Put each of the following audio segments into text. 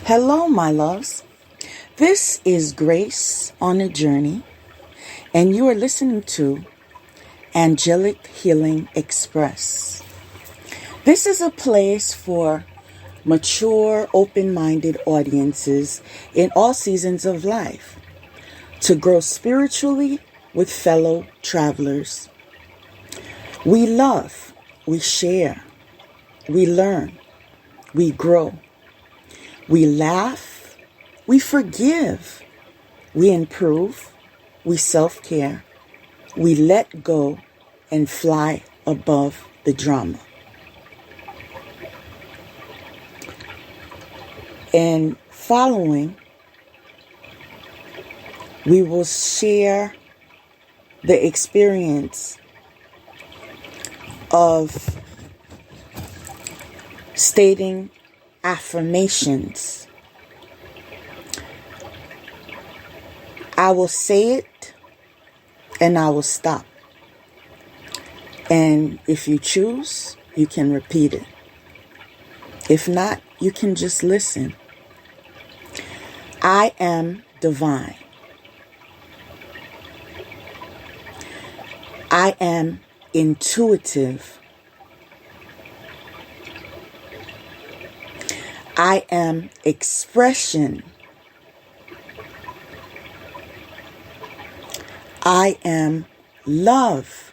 Hello, my loves. This is Grace on a Journey, and you are listening to Angelic Healing Express. This is a place for mature, open-minded audiences in all seasons of life to grow spiritually with fellow travelers. We love, we share, we learn, we grow. We laugh, we forgive, we improve, we self-care, we let go and fly above the drama. And following, we will share the experience of stating affirmations. I will say it and I will stop. And if you choose, you can repeat it. If not, you can just listen. I am divine. I am intuitive. I am expression. I am love.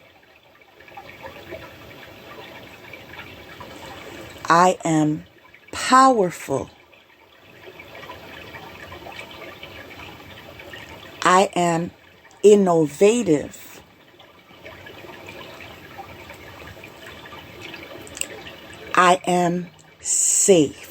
I am powerful. I am innovative. I am safe.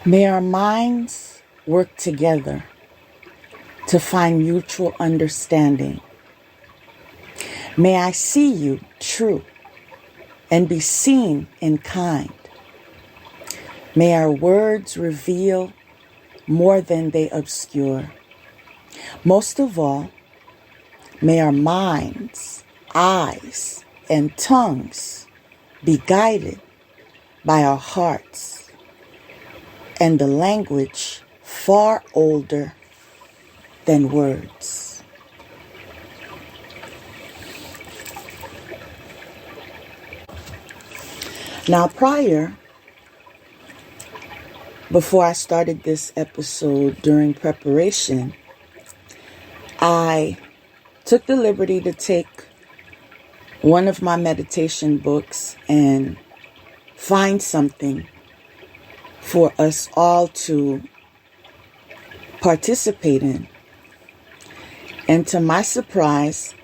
May our minds work together to find mutual understanding. May I see you true and be seen in kind. May our words reveal more than they obscure. Most of all, may our minds, eyes, and tongues be guided by our hearts and the language far older than words. Now, before I started this episode, during preparation, I took the liberty to take one of my meditation books and find something for us all to participate in. And to my surprise,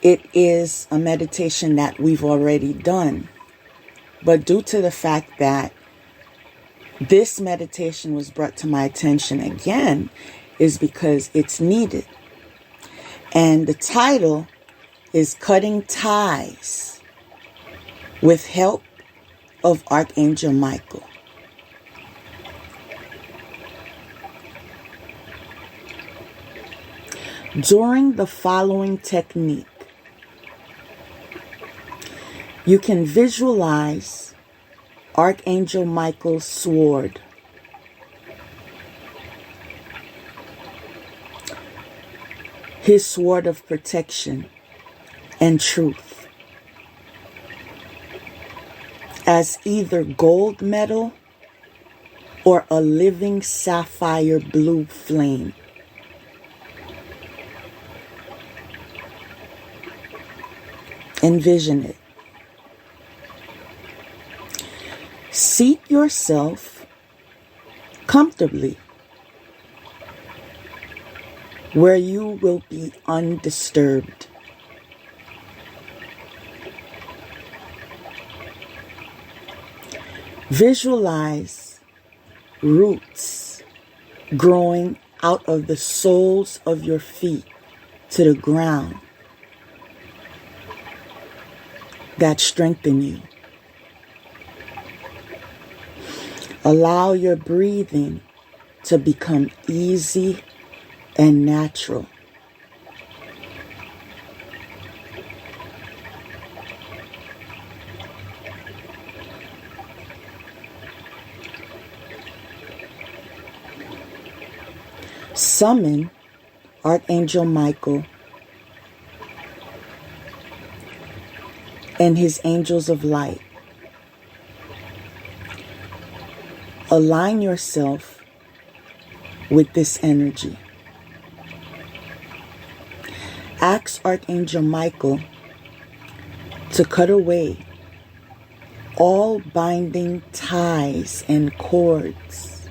it is a meditation that we've already done. But due to the fact that this meditation was brought to my attention again, is because it's needed. And the title is Cutting Ties with Help of Archangel Michael. During the following technique, you can visualize Archangel Michael's sword. His sword of protection and truth, as either gold metal or a living sapphire blue flame. Envision it. Seat yourself comfortably where you will be undisturbed. Visualize roots growing out of the soles of your feet to the ground that strengthen you. Allow your breathing to become easy and natural. Summon Archangel Michael and his angels of light. Align yourself with this energy. Ask Archangel Michael to cut away all binding ties and cords,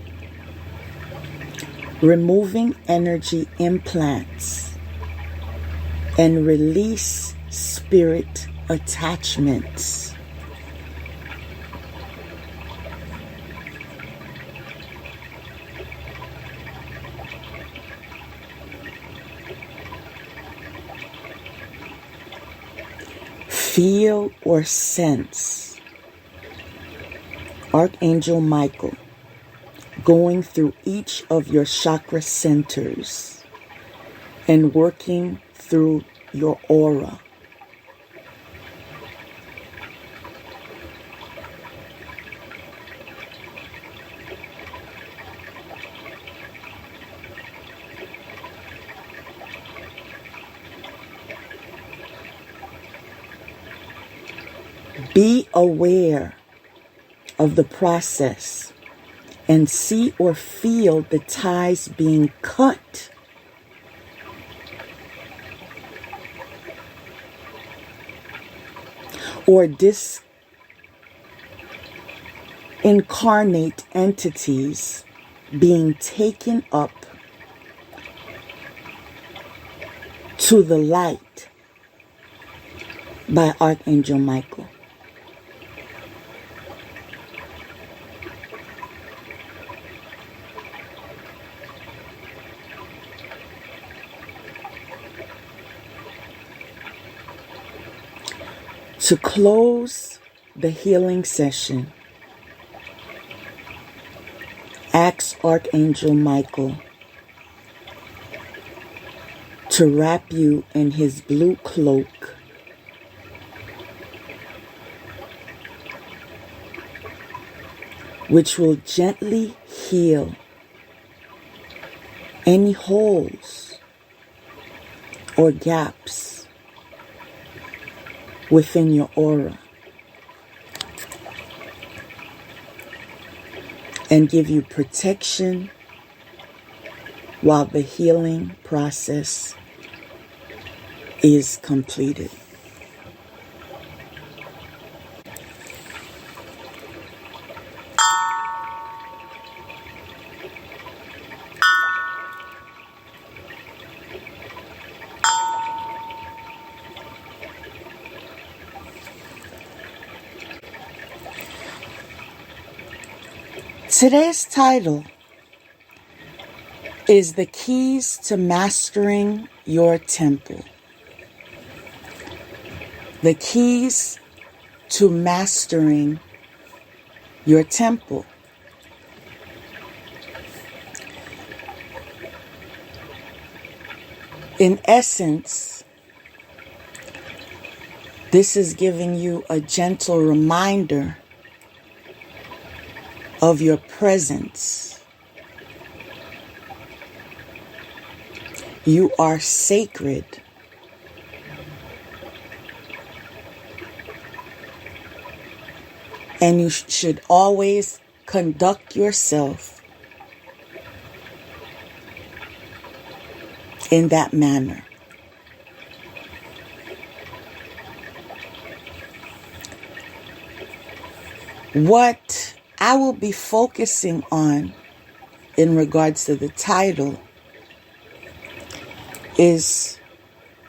removing energy implants, and release spirit attachments. Feel or sense Archangel Michael going through each of your chakra centers and working through your aura. Be aware of the process and see or feel the ties being cut. Or disincarnate entities being taken up to the light by Archangel Michael. To close the healing session, ask Archangel Michael to wrap you in his blue cloak, which will gently heal any holes or gaps within your aura and give you protection while the healing process is completed. Today's title is The Keys to Mastering Your Temple. The keys to mastering your temple. In essence, this is giving you a gentle reminder of your presence. You are sacred. And you should always conduct yourself in that manner. What I will be focusing on in regards to the title is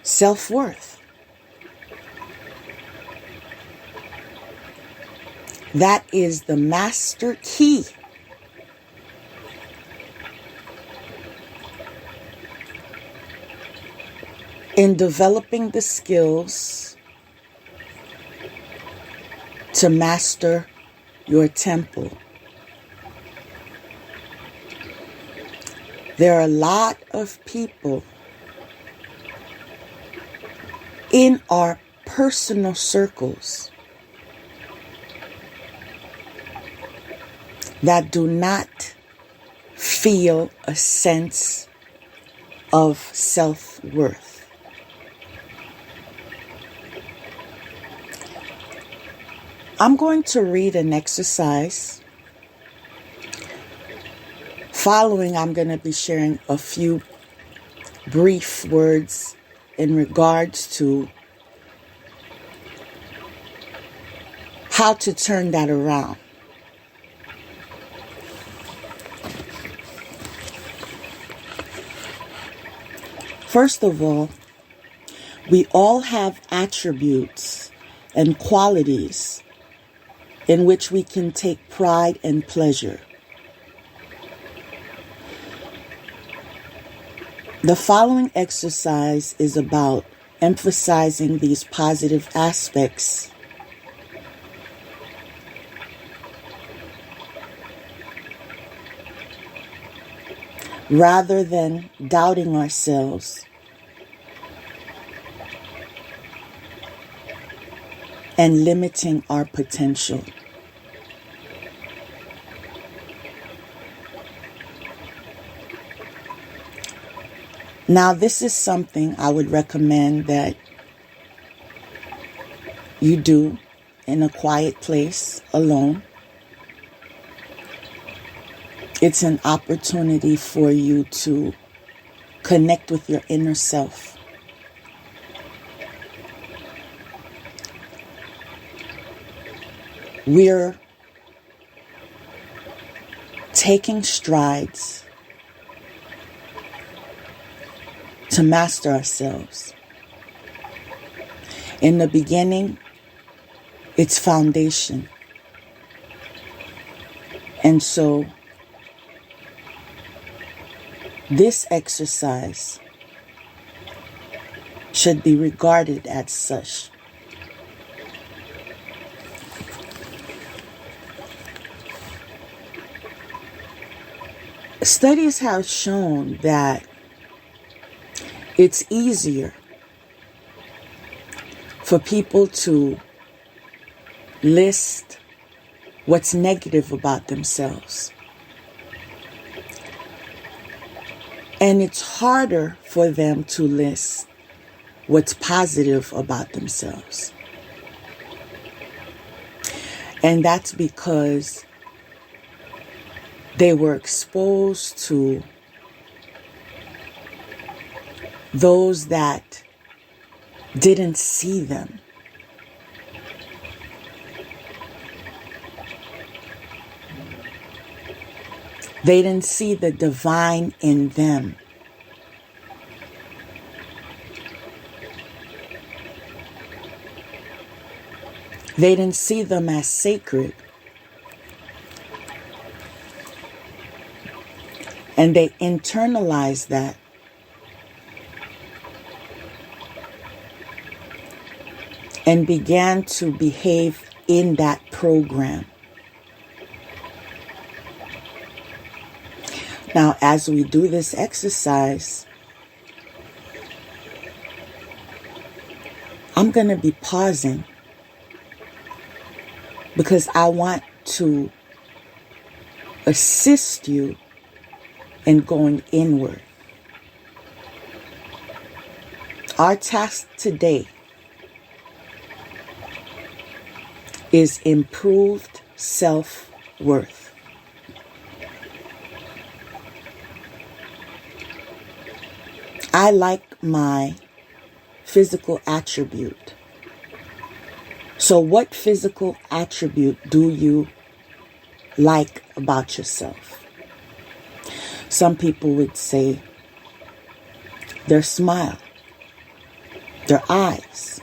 self-worth. That is the master key in developing the skills to master your temple. There are a lot of people in our personal circles that do not feel a sense of self-worth. I'm going to read an exercise. Following, I'm going to be sharing a few brief words in regards to how to turn that around. First of all, we all have attributes and qualities in which we can take pride and pleasure. The following exercise is about emphasizing these positive aspects rather than doubting ourselves and limiting our potential. Now, this is something I would recommend that you do in a quiet place alone. It's an opportunity for you to connect with your inner self. We're taking strides to master ourselves. In the beginning, it's foundation. And so, this exercise should be regarded as such. Studies have shown that it's easier for people to list what's negative about themselves. And it's harder for them to list what's positive about themselves. And that's because they were exposed to those that didn't see them. They didn't see the divine in them. They didn't see them as sacred. And they internalized that. And began to behave in that program. Now, as we do this exercise, I'm going to be pausing because I want to assist you in going inward. Our task today is improved self-worth. I like my physical attribute. So what physical attribute do you like about yourself? Some people would say their smile, their eyes.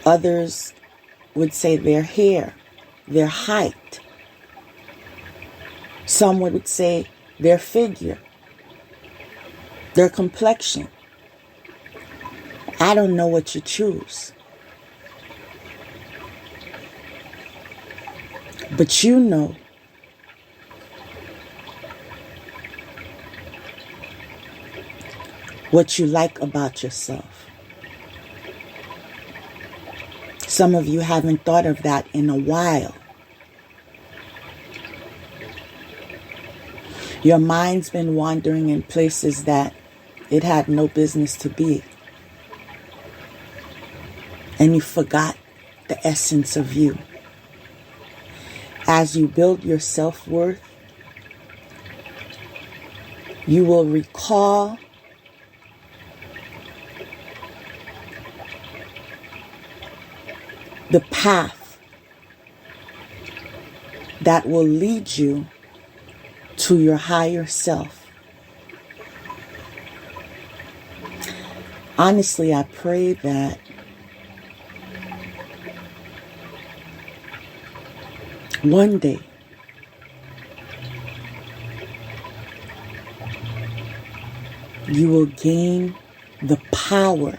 Others would say their hair, their height. Some would say their figure, their complexion, I don't know what you choose. But you know what you like about yourself. Some of you haven't thought of that in a while. Your mind's been wandering in places that it had no business to be. And you forgot the essence of you. As you build your self-worth, you will recall the path that will lead you to your higher self. Honestly, I pray that one day you will gain the power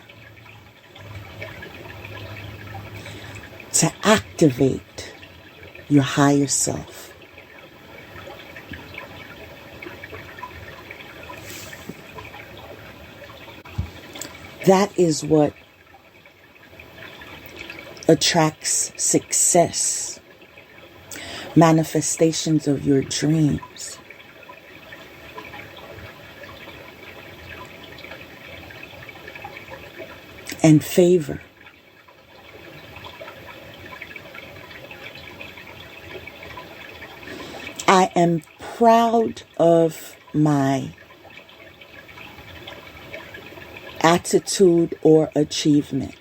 to activate your higher self. That is what attracts success, manifestations of your dreams. And favor. I am proud of my attitude or achievement.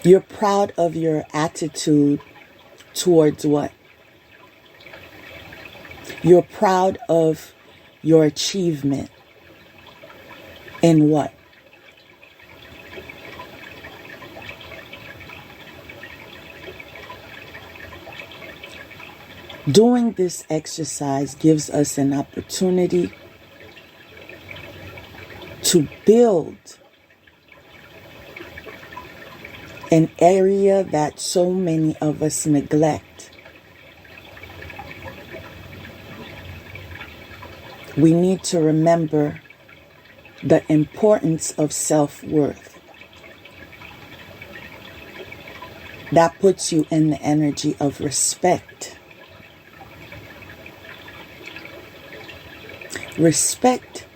You're proud of your attitude towards what? You're proud of your achievement in what? Doing this exercise gives us an opportunity to build an area that so many of us neglect. We need to remember the importance of self-worth. That puts you in the energy of respect. Respect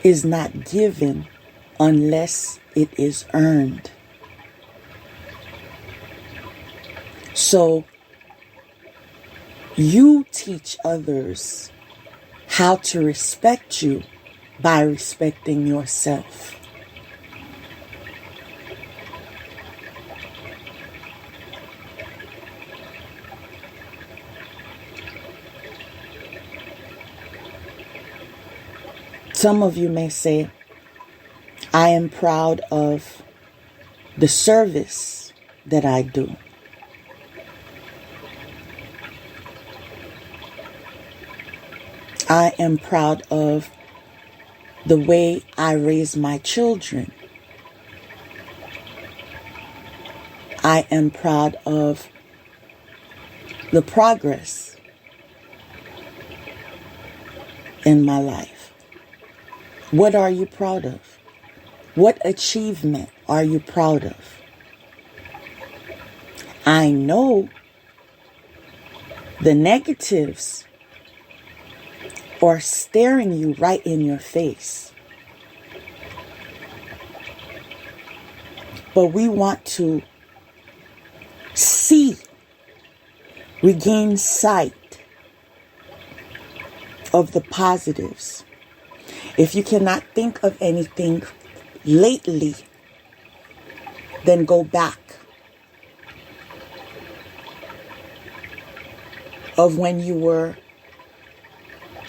is not given unless it is earned. So you teach others how to respect you by respecting yourself. Some of you may say, I am proud of the service that I do. I am proud of the way I raise my children. I am proud of the progress in my life. What are you proud of? What achievement are you proud of? I know the negatives are staring you right in your face. But we want to see, regain sight of the positives. If you cannot think of anything lately, then go back of when you were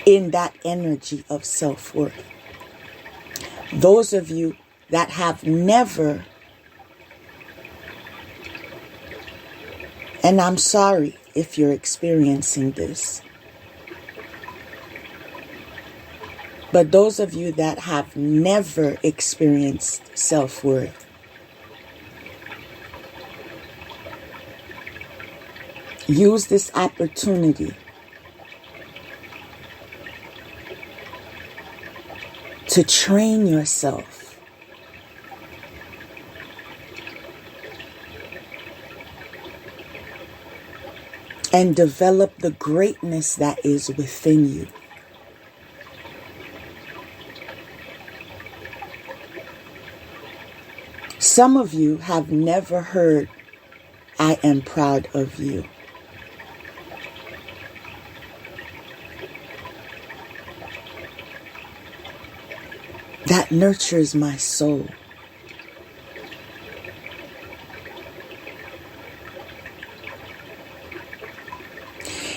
in that energy of self-worth. Those of you that have never, and I'm sorry if you're experiencing this, But those of you that have never experienced self-worth, use this opportunity to train yourself and develop the greatness that is within you. Some of you have never heard, "I am proud of you." That nurtures my soul.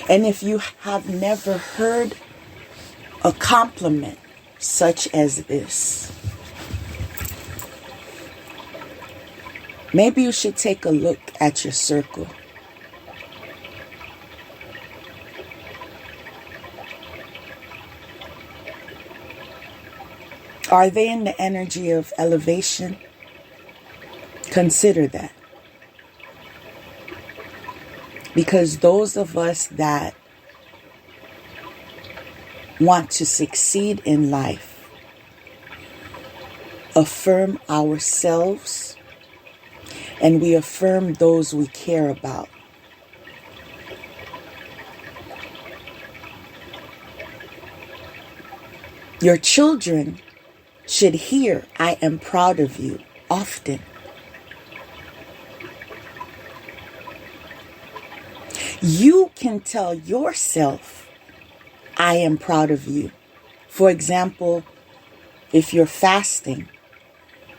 And if you have never heard a compliment such as this, maybe you should take a look at your circle. Are they in the energy of elevation? Consider that. Because those of us that want to succeed in life affirm ourselves and we affirm those we care about. Your children should hear, "I am proud of you," often. You can tell yourself, "I am proud of you." For example, if you're fasting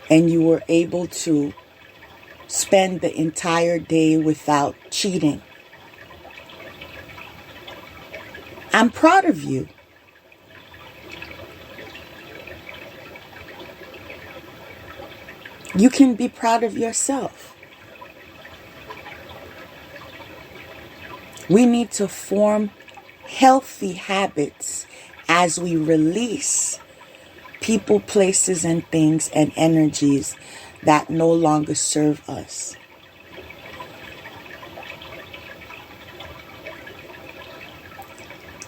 and you were able to spend the entire day without cheating, "I'm proud of you." You can be proud of yourself. We need to form healthy habits as we release people, places, and things and energies that no longer serve us.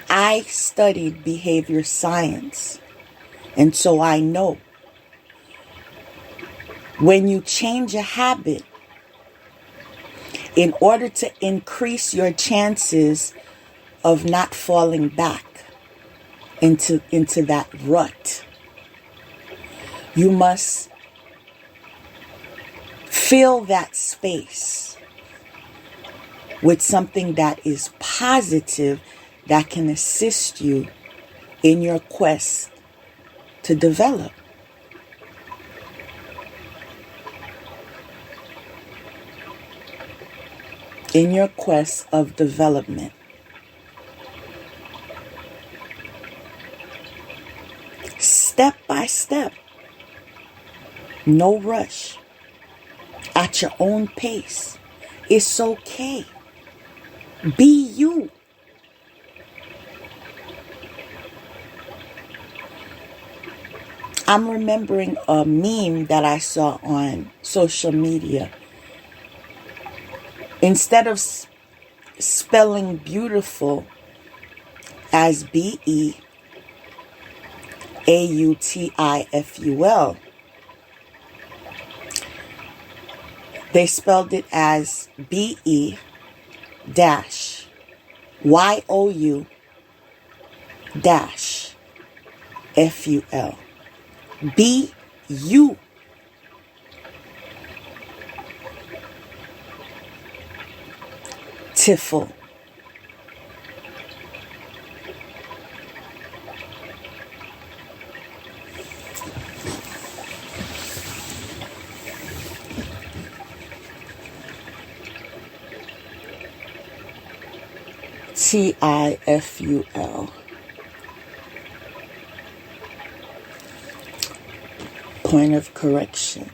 I studied behavior science, and so I know when you change a habit, in order to increase your chances of not falling back into that rut, you must fill that space with something that is positive that can assist you in your quest to develop. In your quest of development. Step by step. No rush. At your own pace. It's okay. Be you. I'm remembering a meme that I saw on social media. Instead of spelling beautiful as BEAUTIFUL, they spelled it as BE-YOU-FUL. Be you. Tiffle. TIFUL. Point of correction.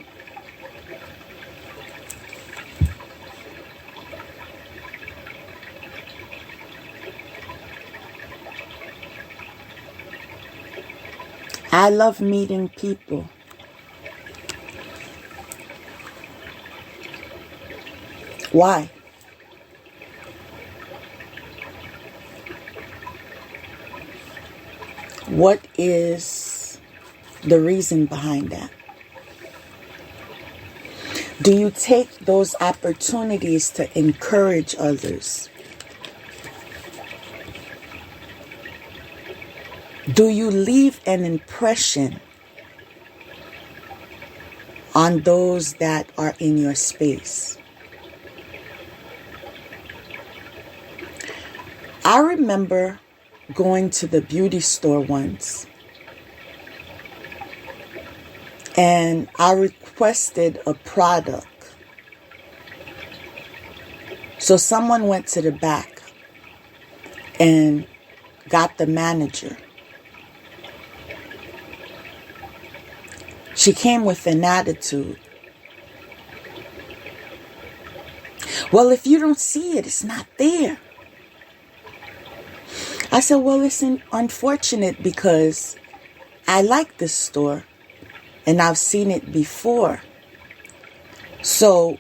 I love meeting people. Why? What is the reason behind that? Do you take those opportunities to encourage others? Do you leave an impression on those that are in your space? I remember going to the beauty store once, and I requested a product. So someone went to the back and got the manager. She came with an attitude. Well, if you don't see it, it's not there. I said, well, it's unfortunate because I like this store and I've seen it before. So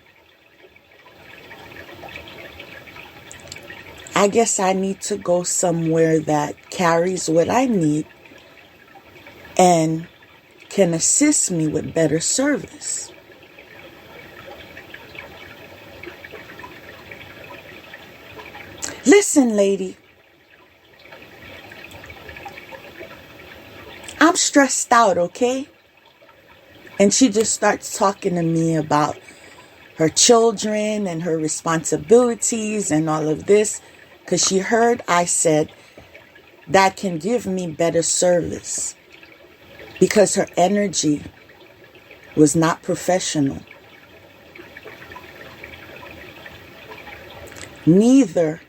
I guess I need to go somewhere that carries what I need and can assist me with better service. Listen, lady, I'm stressed out, okay? And she just starts talking to me about her children and her responsibilities and all of this, because she heard I said that can give me better service, because her energy was not professional. Neither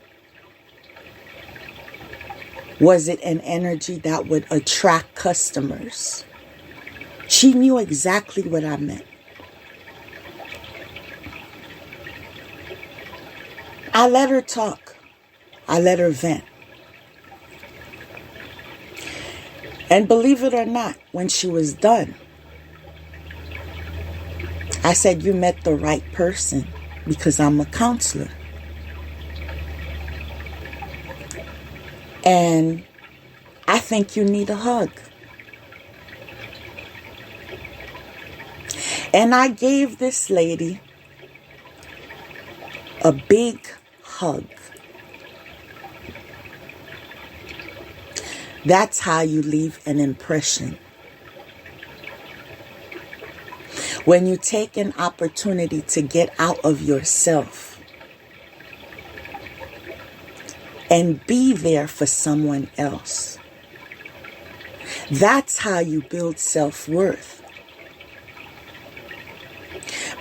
was it an energy that would attract customers. She knew exactly what I meant. I let her talk. I let her vent. And believe it or not, when she was done, I said, you met the right person, because I'm a counselor. And I think you need a hug. And I gave this lady a big hug. That's how you leave an impression. When you take an opportunity to get out of yourself and be there for someone else. That's how you build self-worth.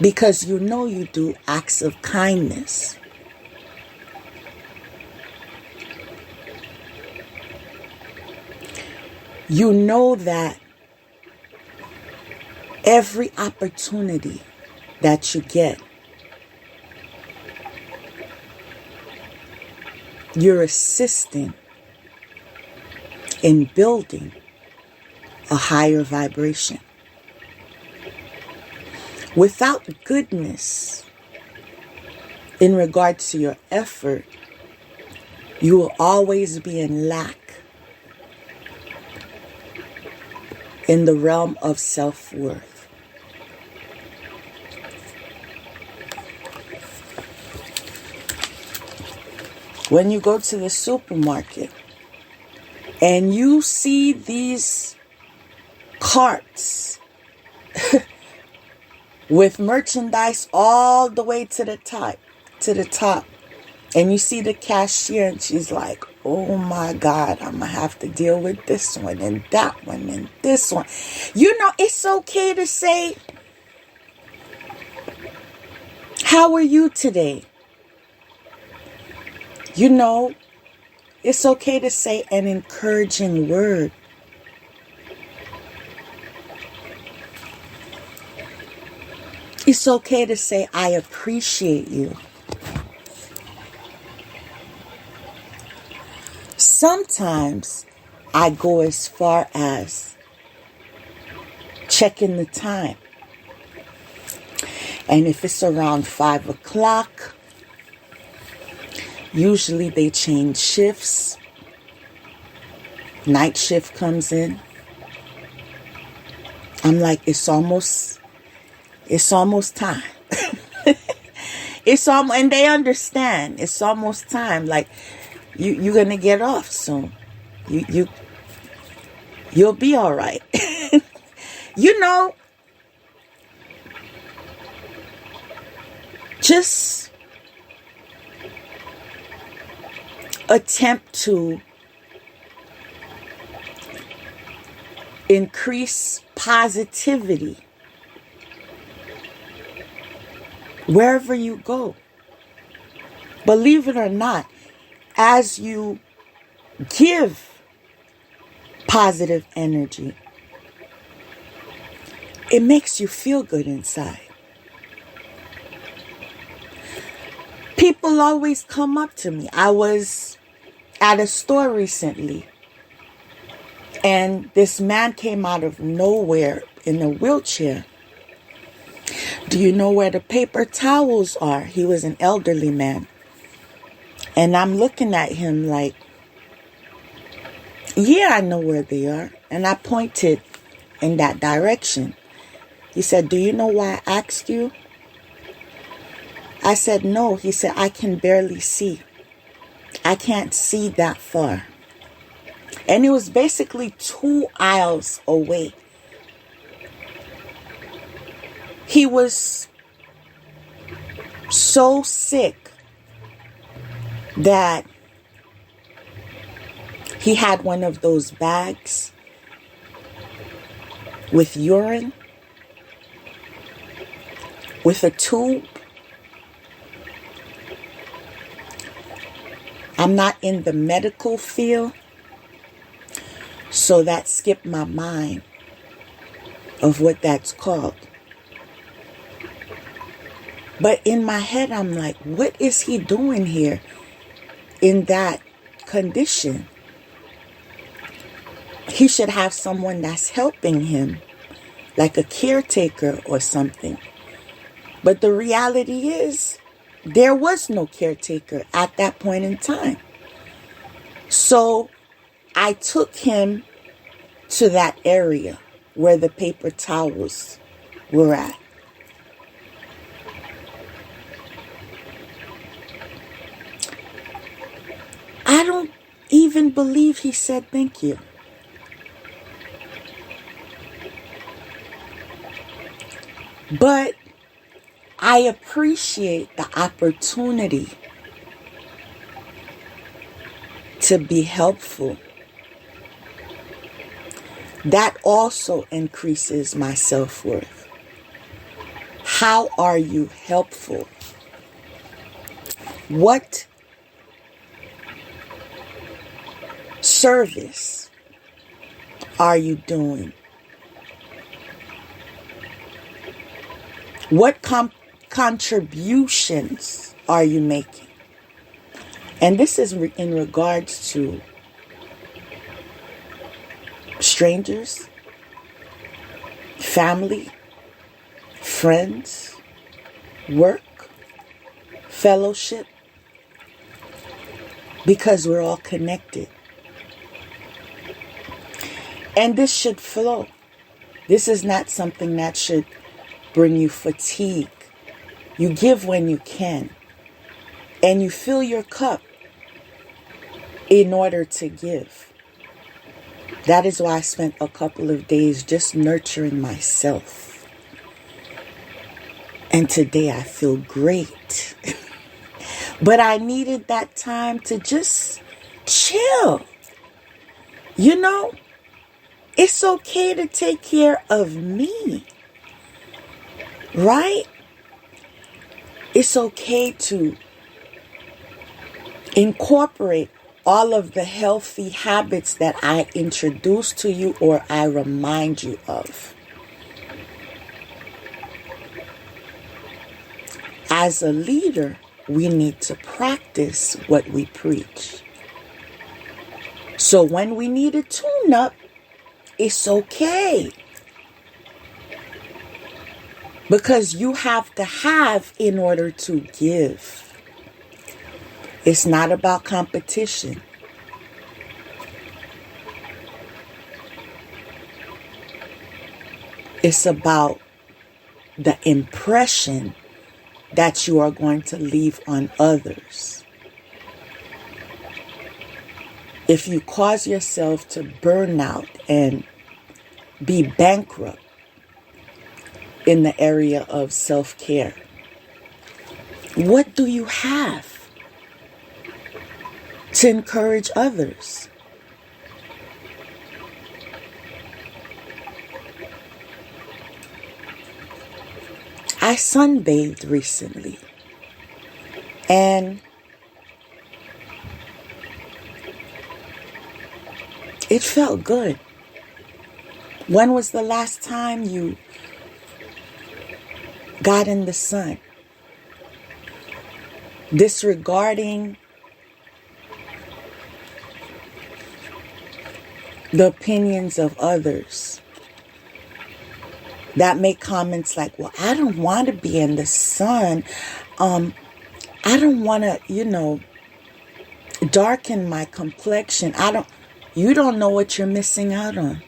Because you know you do acts of kindness. You know that every opportunity that you get, you're assisting in building a higher vibration. Without goodness in regards to your effort, you will always be in lack in the realm of self-worth. When you go to the supermarket and you see these carts with merchandise all the way to the top, and you see the cashier and she's like, oh my God, I'm gonna have to deal with this one and that one and this one. You know, it's okay to say, how are you today? You know, it's okay to say an encouraging word. It's okay to say, I appreciate you. Sometimes I go as far as checking the time. And if it's around 5 o'clock, usually they change shifts. Night shift comes in. I'm like, it's almost time. And they understand. It's almost time. Like, you're gonna get off soon. You'll be all right. Just attempt to increase positivity wherever you go. Believe it or not, as you give positive energy, it makes you feel good inside. People always come up to me. I was at a store recently, and this man came out of nowhere in a wheelchair. Do you know where the paper towels are? He was an elderly man. And I'm looking at him like, yeah, I know where they are. And I pointed in that direction. He said, do you know why I asked you? I said, no. He said, I can barely see. I can't see that far. And it was basically 2 aisles away. He was so sick that he had one of those bags with urine, with a tube. I'm not in the medical field, so that skipped my mind of what that's called. But in my head, I'm like, what is he doing here in that condition? He should have someone that's helping him, like a caretaker or something. But the reality is, there was no caretaker at that point in time. So I took him to that area where the paper towels were at. I don't even believe he said thank you. But I appreciate the opportunity to be helpful. That also increases my self-worth. How are you helpful? What service are you doing? What contributions are you making? And this is in regards to strangers, family, friends, work, fellowship, because we're all connected. And this should flow. This is not something that should bring you fatigue. You give when you can. And you fill your cup in order to give. That is why I spent a couple of days just nurturing myself. And today I feel great. But I needed that time to just chill. You know, it's okay to take care of me. Right? It's okay to incorporate all of the healthy habits that I introduce to you or I remind you of. As a leader, we need to practice what we preach. So when we need a tune-up, it's okay. Because you have to have in order to give. It's not about competition. It's about the impression that you are going to leave on others. If you cause yourself to burn out and be bankrupt in the area of self-care, what do you have to encourage others? I sunbathed recently, and it felt good. When was the last time you got in the sun, disregarding the opinions of others that make comments like, well, I don't want to be in the sun. I don't want to, darken my complexion. You don't know what you're missing out on.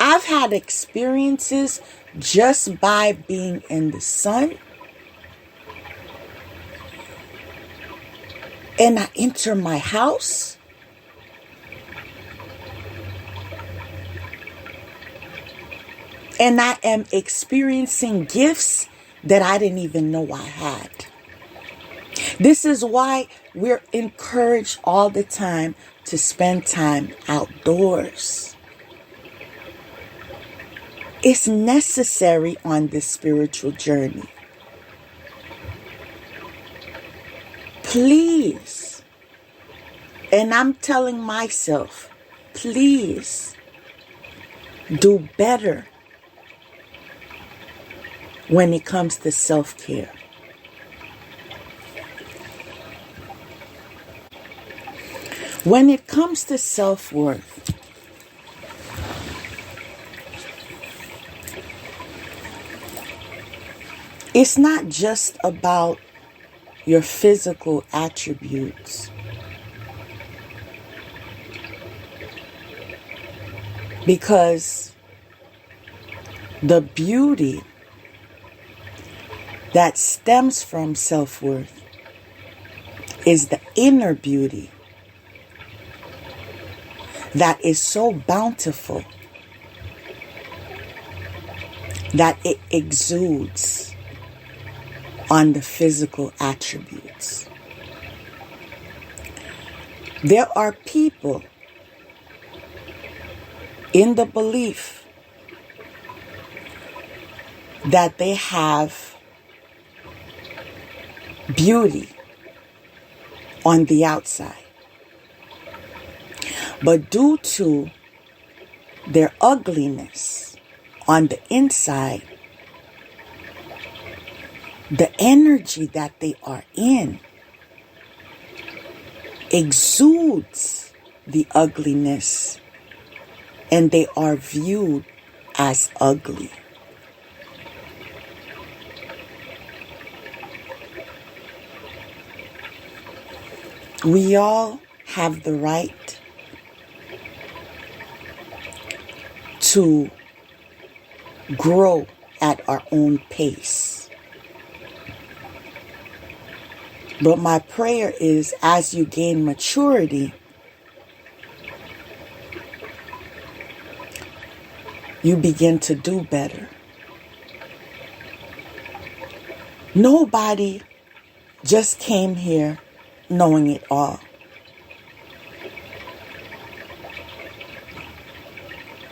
I've had experiences just by being in the sun. And I enter my house. And I am experiencing gifts that I didn't even know I had. This is why we're encouraged all the time to spend time outdoors. It's necessary on this spiritual journey. Please, and I'm telling myself, please do better when it comes to self-care. When it comes to self-worth, it's not just about your physical attributes. Because the beauty that stems from self-worth is the inner beauty that is so bountiful that it exudes on the physical attributes. There are people in the belief that they have beauty on the outside, but due to their ugliness on the inside, the energy that they are in exudes the ugliness, and they are viewed as ugly. We all have the right to grow at our own pace. But my prayer is, as you gain maturity, you begin to do better. Nobody just came here knowing it all.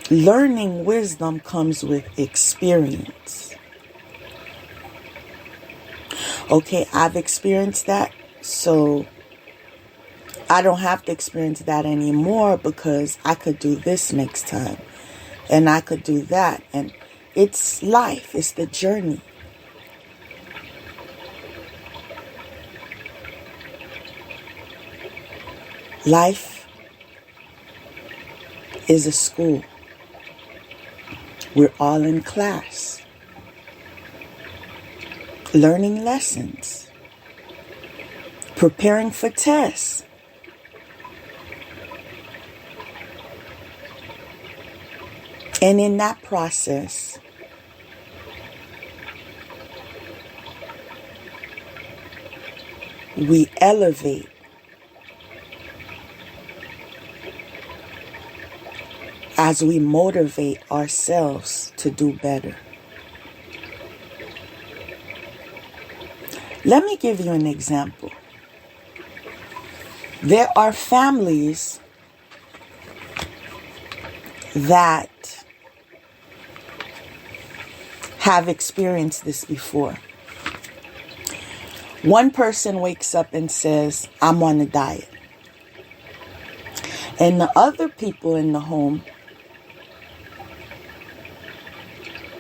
Learning wisdom comes with experience. Okay, I've experienced that, so I don't have to experience that anymore, because I could do this next time, and I could do that, and it's life, it's the journey. Life is a school We're all in class, learning lessons, preparing for tests. And in that process, we elevate as we motivate ourselves to do better. Let me give you an example. There are families that have experienced this before. One person wakes up and says, I'm on a diet. And the other people in the home,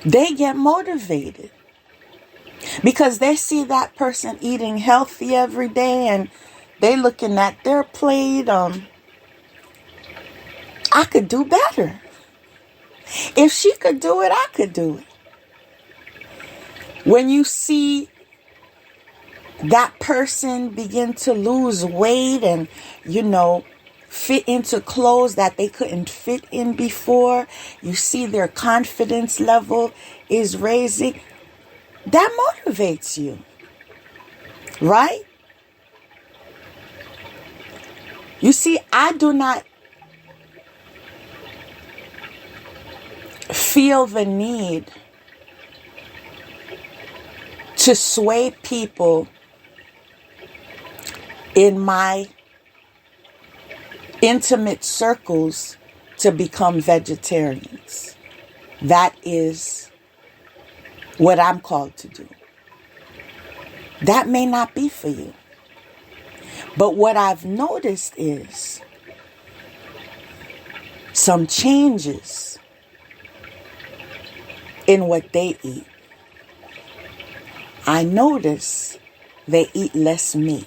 they get motivated because they see that person eating healthy every day and they looking at their plate. I could do better. If she could do it, I could do it. When you see that person begin to lose weight and, fit into clothes that they couldn't fit in before, you see their confidence level is raising, that motivates you, right? You see, I do not feel the need to sway people in my intimate circles to become vegetarians. That is what I'm called to do. That may not be for you. But what I've noticed is some changes in what they eat. I notice they eat less meat.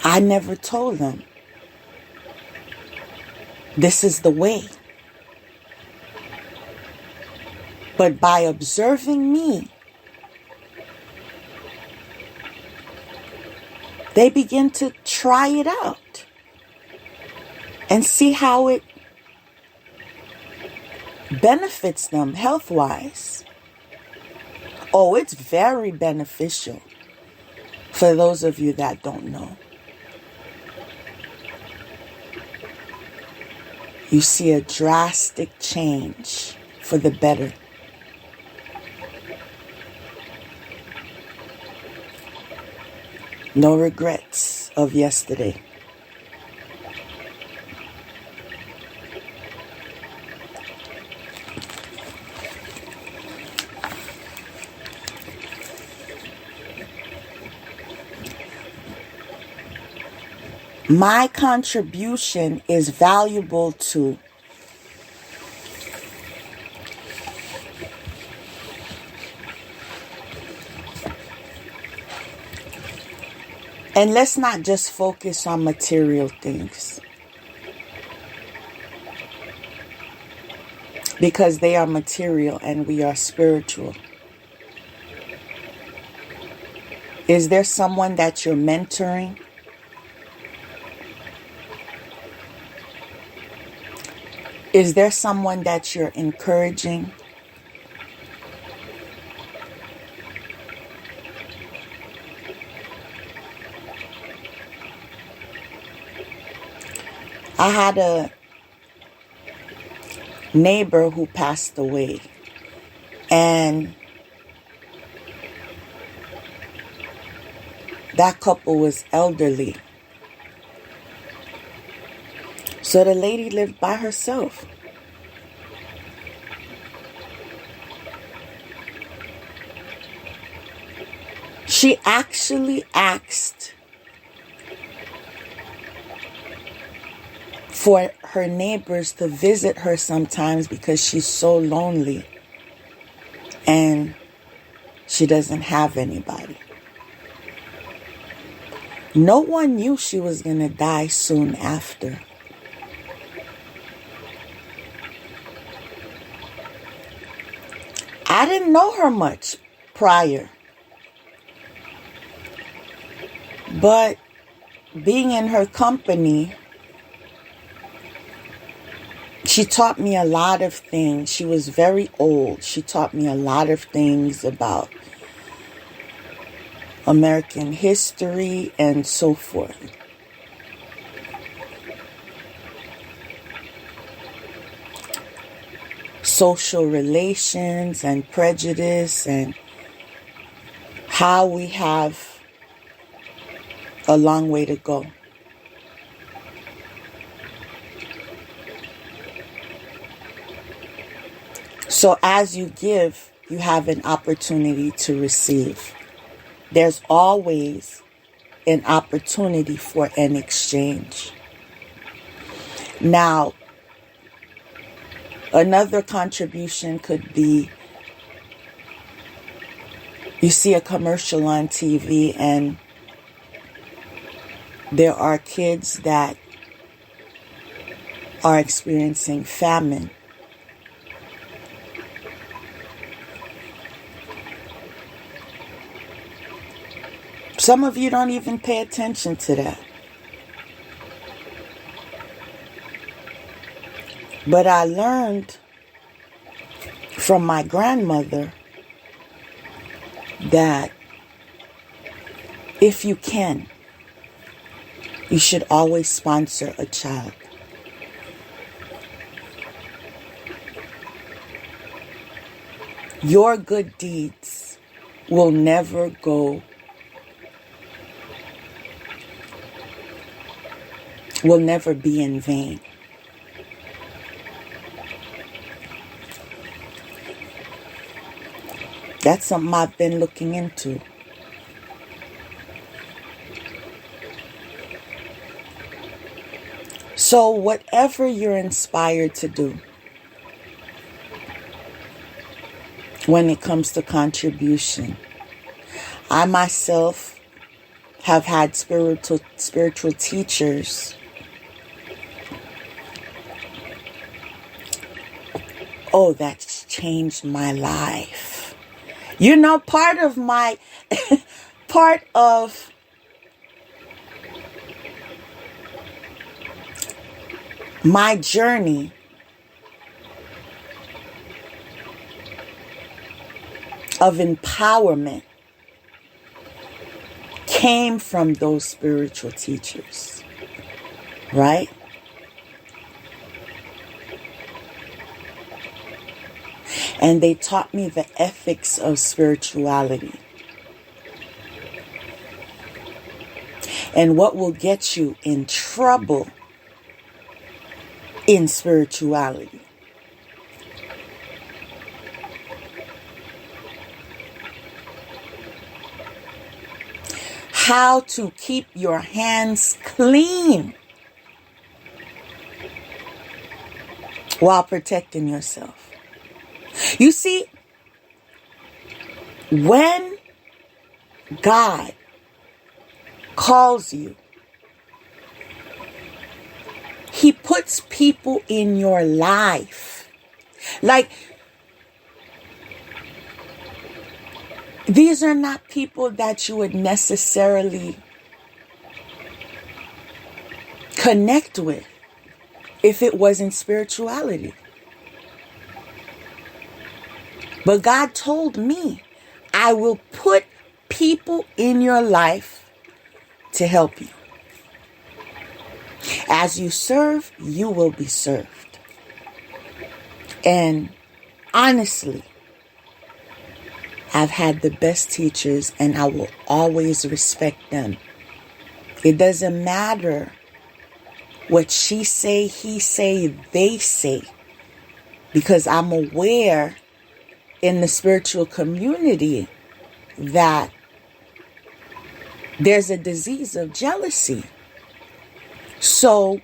I never told them this is the way. But by observing me, they begin to try it out and see how it benefits them health-wise. Oh, it's very beneficial for those of you that don't know. You see a drastic change for the better. No regrets of yesterday. My contribution is valuable too. And let's not just focus on material things, because they are material and we are spiritual. Is there someone that you're mentoring? Is there someone that you're encouraging? I had a neighbor who passed away, and that couple was elderly. So the lady lived by herself. She actually asked for her neighbors to visit her sometimes because she's so lonely and she doesn't have anybody. No one knew she was going to die soon after. I didn't know her much prior. But being in her company, she taught me a lot of things. She was very old. She taught me a lot of things about American history and so forth. Social relations and prejudice, and how we have a long way to go. So as you give, you have an opportunity to receive. There's always an opportunity for an exchange. Now, another contribution could be, you see a commercial on TV and there are kids that are experiencing famine. Some of you don't even pay attention to that. But I learned from my grandmother that if you can, you should always sponsor a child. Your good deeds will never be in vain. That's something I've been looking into. So whatever you're inspired to do when it comes to contribution, I myself have had spiritual teachers. Oh, that's changed my life. You know, part of my journey of empowerment came from those spiritual teachers, right? And they taught me the ethics of spirituality and what will get you in trouble in spirituality. How to keep your hands clean while protecting yourself. You see, when God calls you, He puts people in your life. Like, these are not people that you would necessarily connect with if it wasn't spirituality. But God told me, I will put people in your life to help you. As you serve, you will be served. And honestly, I've had the best teachers and I will always respect them. It doesn't matter what she say, he say, they say. Because I'm aware in the spiritual community that there's a disease of jealousy. So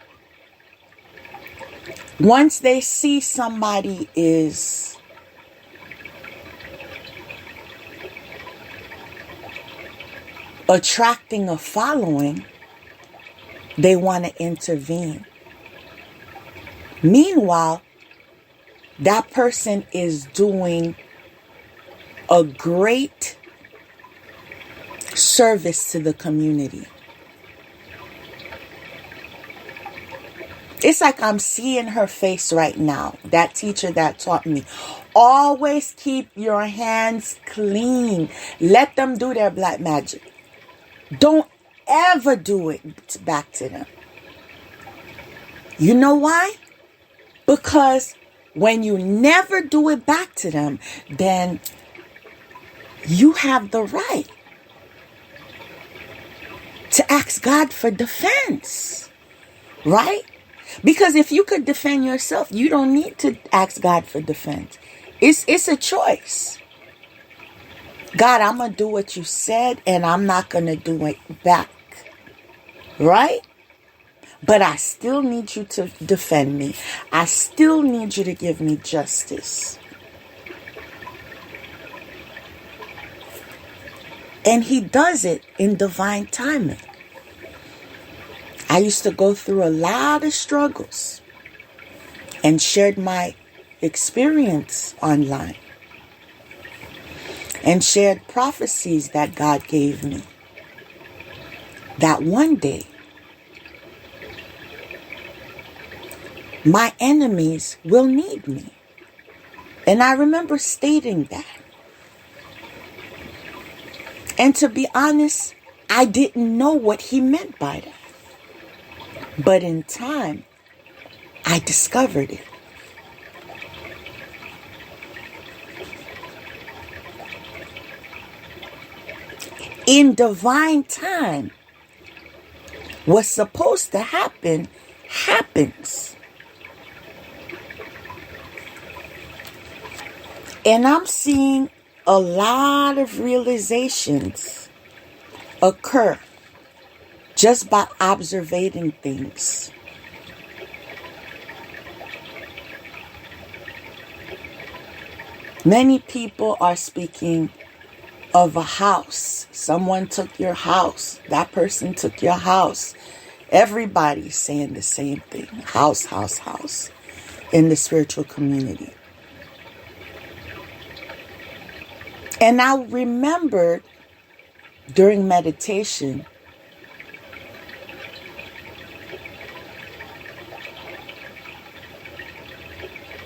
once they see somebody is attracting a following, they want to intervene. Meanwhile, that person is doing a great service to the community. It's like I'm seeing her face right now. That teacher that taught me, always keep your hands clean. Let them do their black magic. Don't ever do it back to them. You know why? Because when you never do it back to them, then you have the right to ask God for defense. Right? Because if you could defend yourself, you don't need to ask God for defense. It's a choice. God, I'm going to do what you said, and I'm not going to do it back. Right? But I still need you to defend me. I still need you to give me justice. And he does it in divine timing. I used to go through a lot of struggles and shared my experience online and shared prophecies that God gave me, that one day my enemies will need me. And I remember stating that. And to be honest, I didn't know what he meant by that. But in time, I discovered it. In divine time, what's supposed to happen, happens. And I'm seeing a lot of realizations occur just by observing things. Many people are speaking of a house. Someone took your house. That person took your house. Everybody's saying the same thing. House, house, house in the spiritual community. And I remembered during meditation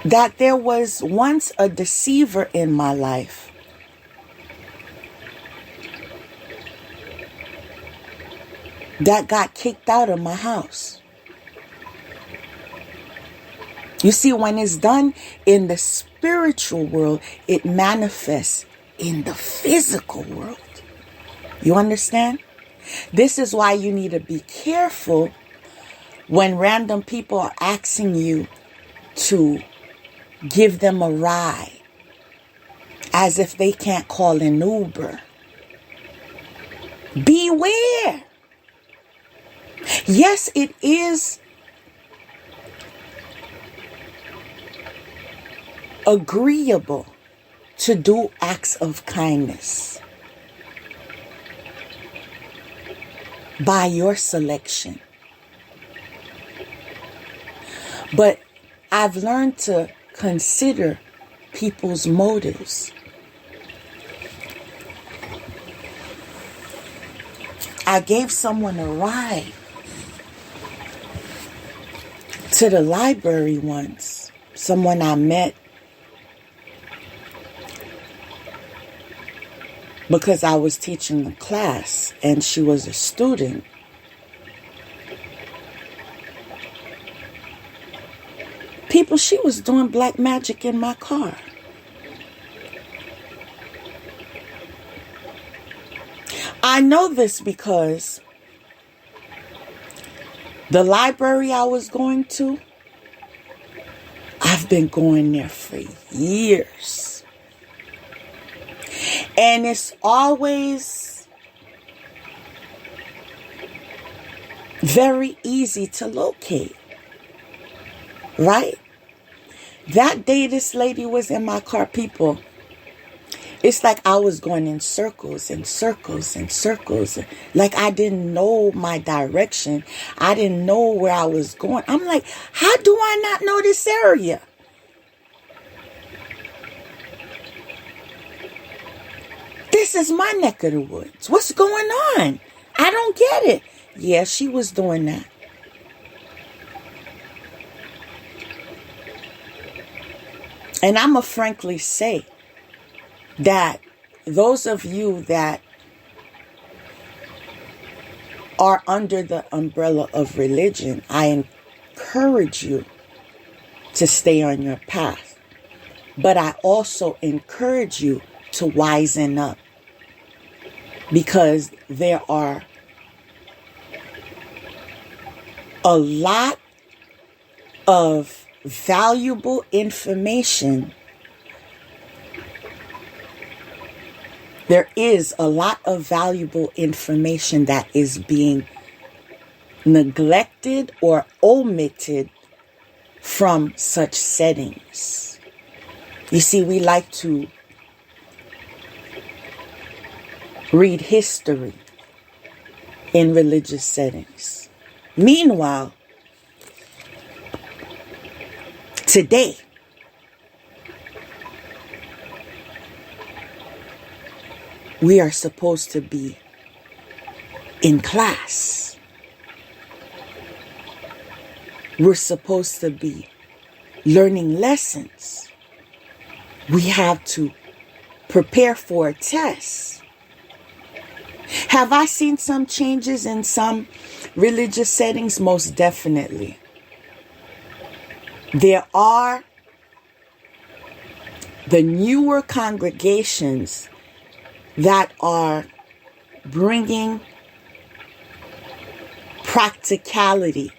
that there was once a deceiver in my life that got kicked out of my house. You see, when it's done in the spiritual world, it manifests in the physical world. You understand? This is why you need to be careful when random people are asking you to give them a ride as if they can't call an Uber. Beware. Yes, it is agreeable to do acts of kindness by your selection. But I've learned to consider people's motives. I gave someone a ride to the library once. Someone I met because I was teaching a class and she was a student. People, she was doing black magic in my car. I know this because the library I was going to, I've been going there for years. And it's always very easy to locate. Right? That day this lady was in my car, people, It's like I was going in circles and circles and circles. Like I didn't know my direction. I didn't know where I was going. I'm like, how do I not know this area? This is my neck of the woods. What's going on? I don't get it. Yeah, she was doing that. And I'm going to frankly say that those of you that are under the umbrella of religion, I encourage you to stay on your path. But I also encourage you to wisen up, because there are a lot of valuable information. There is a lot of valuable information that is being neglected or omitted from such settings. You see, we like to read history in religious settings. Meanwhile, today, we are supposed to be in class. We're supposed to be learning lessons. We have to prepare for a test. Have I seen some changes in some religious settings? Most definitely. There are the newer congregations that are bringing practicality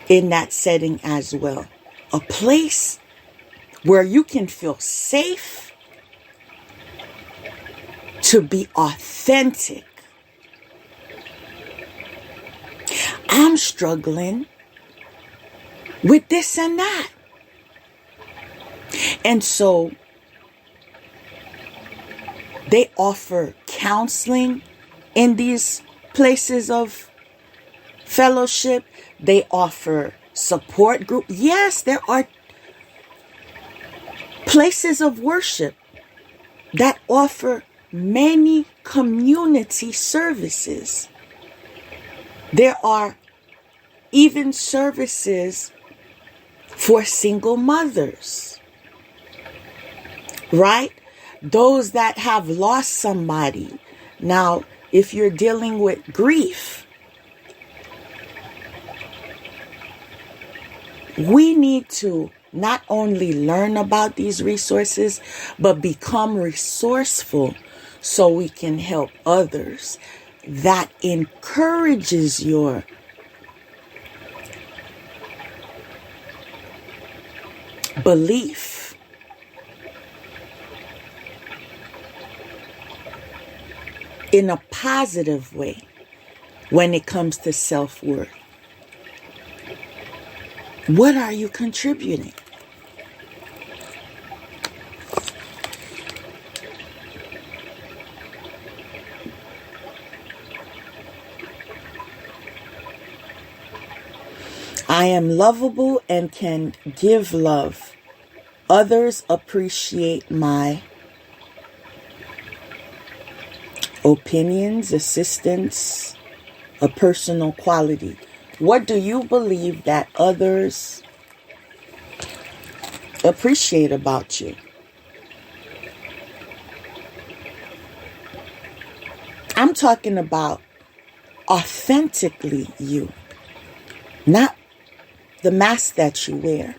in that setting as well. A place where you can feel safe to be authentic. I'm struggling with this and that. And so they offer counseling in these places of fellowship. They offer support group. Yes, there are places of worship that offer many community services. There are even services for single mothers, right? Those that have lost somebody. Now, if you're dealing with grief, we need to not only learn about these resources, but become resourceful so we can help others. That encourages your belief in a positive way when it comes to self-worth. What are you contributing? I am lovable and can give love. Others appreciate my opinions, assistance, a personal quality. What do you believe that others appreciate about you? I'm talking about authentically you, not the mask that you wear.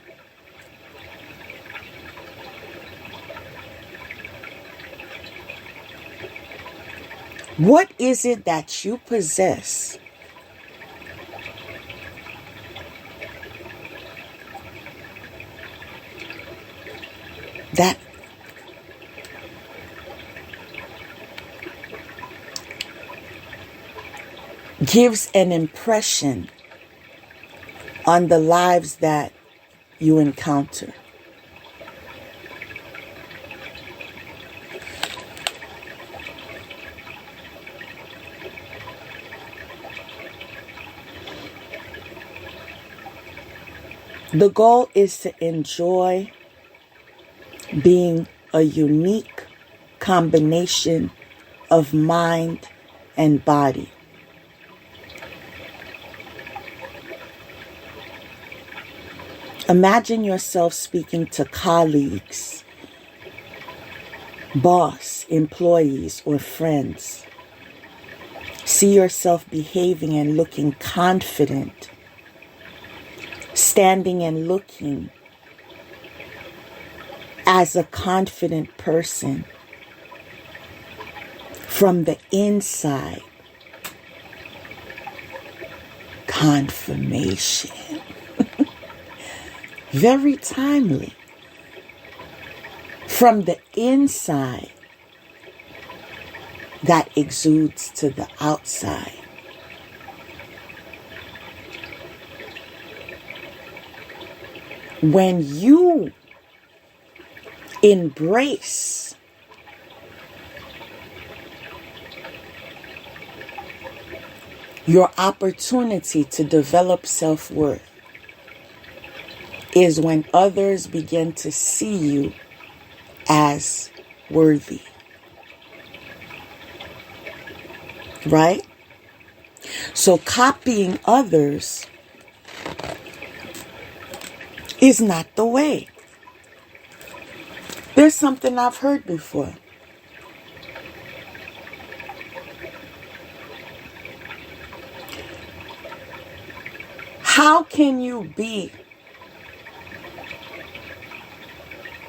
What is it that you possess that gives an impression on the lives that you encounter? The goal is to enjoy being a unique combination of mind and body. Imagine yourself speaking to colleagues, boss, employees, or friends. See yourself behaving and looking confident, standing and looking as a confident person from the inside. Confirmation. Very timely. From the inside, that exudes to the outside. When you embrace your opportunity to develop self-worth, is when others begin to see you as worthy. Right? So copying others is not the way. There's something I've heard before. How can you be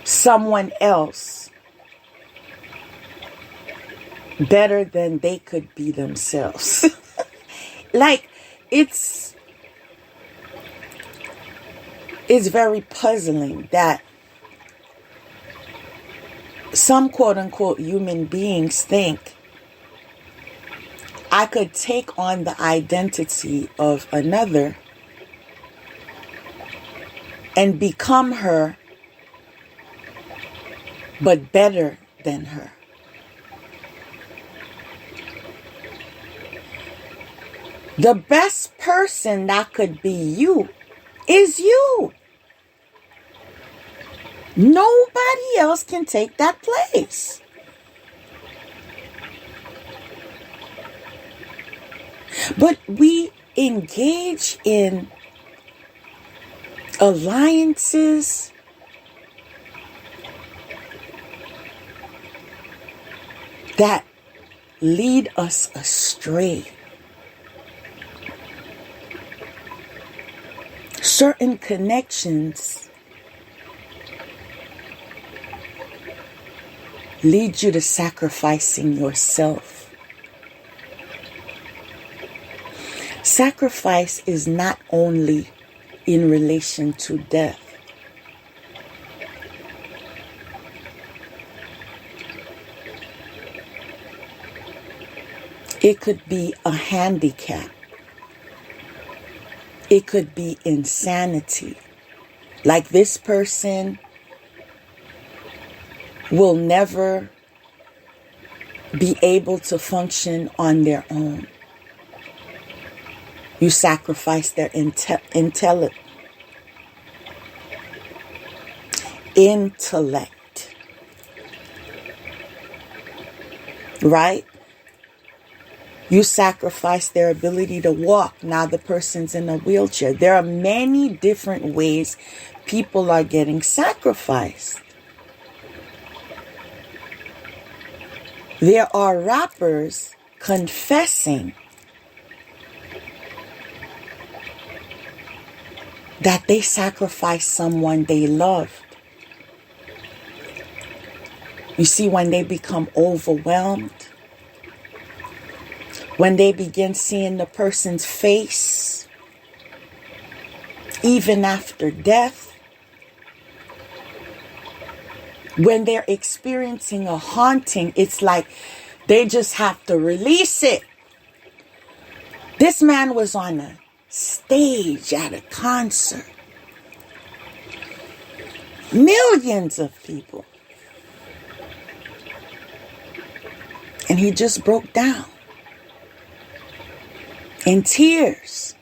someone else better than they could be themselves? Like, it's very puzzling that some quote-unquote human beings think I could take on the identity of another and become her, but better than her. The best person that could be you is you. Nobody else can take that place. But we engage in alliances that lead us astray. Certain connections lead you to sacrificing yourself. Sacrifice is not only in relation to death. It could be a handicap. It could be insanity. Like, this person will never be able to function on their own. You sacrifice their intellect. Right? You sacrifice their ability to walk. Now the person's in a wheelchair. There are many different ways people are getting sacrificed. There are rappers confessing that they sacrificed someone they loved. You see, when they become overwhelmed, when they begin seeing the person's face, even after death, when they're experiencing a haunting, it's like they just have to release it. This man was on a stage at a concert. Millions of people. And he just broke down in tears,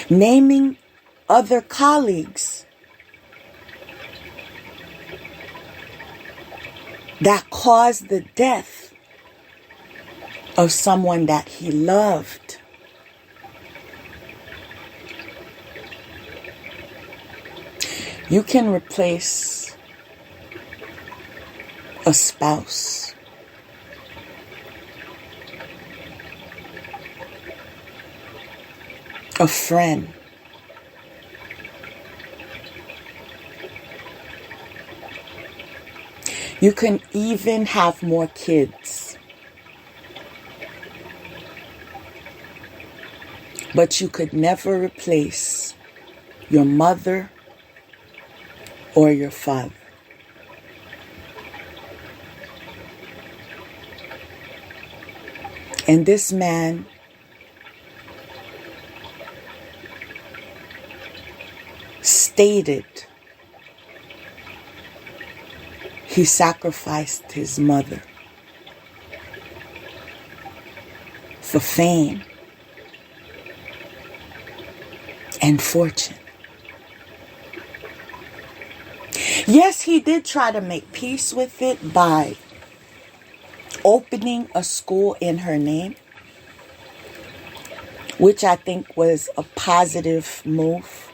naming other colleagues that caused the death of someone that he loved. You can replace a spouse, a friend, you can even have more kids, but you could never replace your mother or your father. And this man stated he sacrificed his mother for fame and fortune. Yes, he did try to make peace with it by opening a school in her name, which I think was a positive move.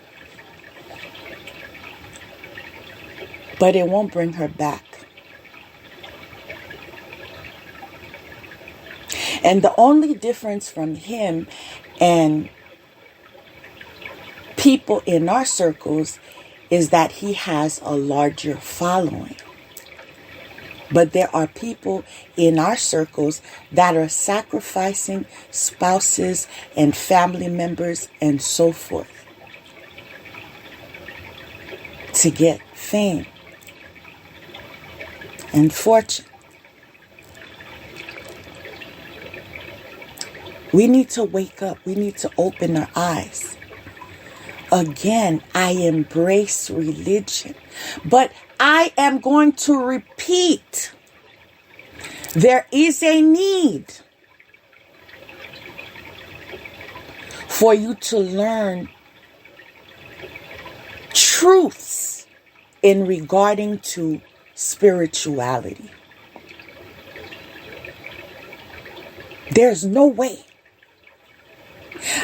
But it won't bring her back. And the only difference from him and people in our circles is that he has a larger following. But there are people in our circles that are sacrificing spouses and family members and so forth to get fame and fortune. We need to wake up. We need to open our eyes. Again, I embrace religion, but I am going to repeat, there is a need for you to learn truths in regarding to spirituality. There's no way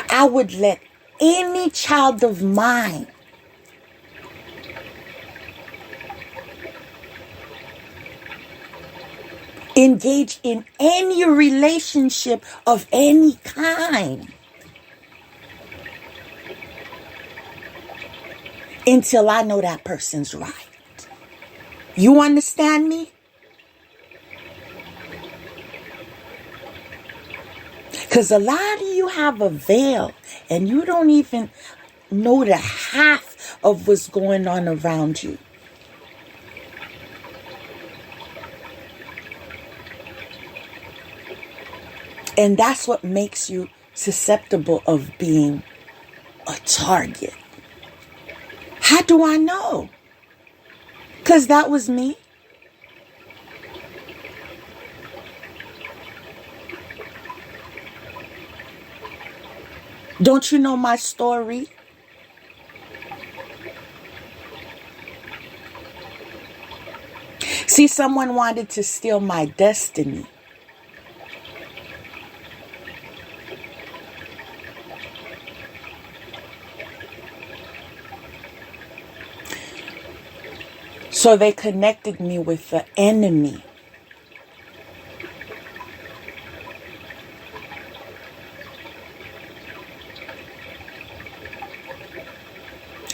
I would let any child of mine engage in any relationship of any kind until I know that person's right. You understand me? Because a lot of you have a veil and you don't even know the half of what's going on around you. And that's what makes you susceptible of being a target. How do I know? Because that was me. Don't you know my story? See, someone wanted to steal my destiny. So they connected me with the enemy.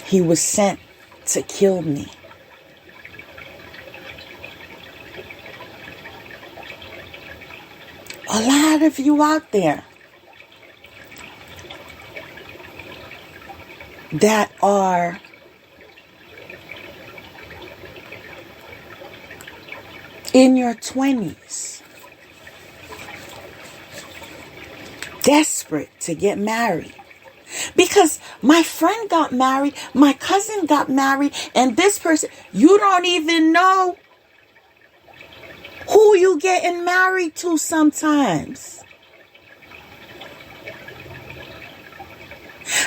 He was sent to kill me. A lot of you out there that are in your 20s, desperate to get married. Because my friend got married, my cousin got married, and this person, you don't even know who you getting married to sometimes.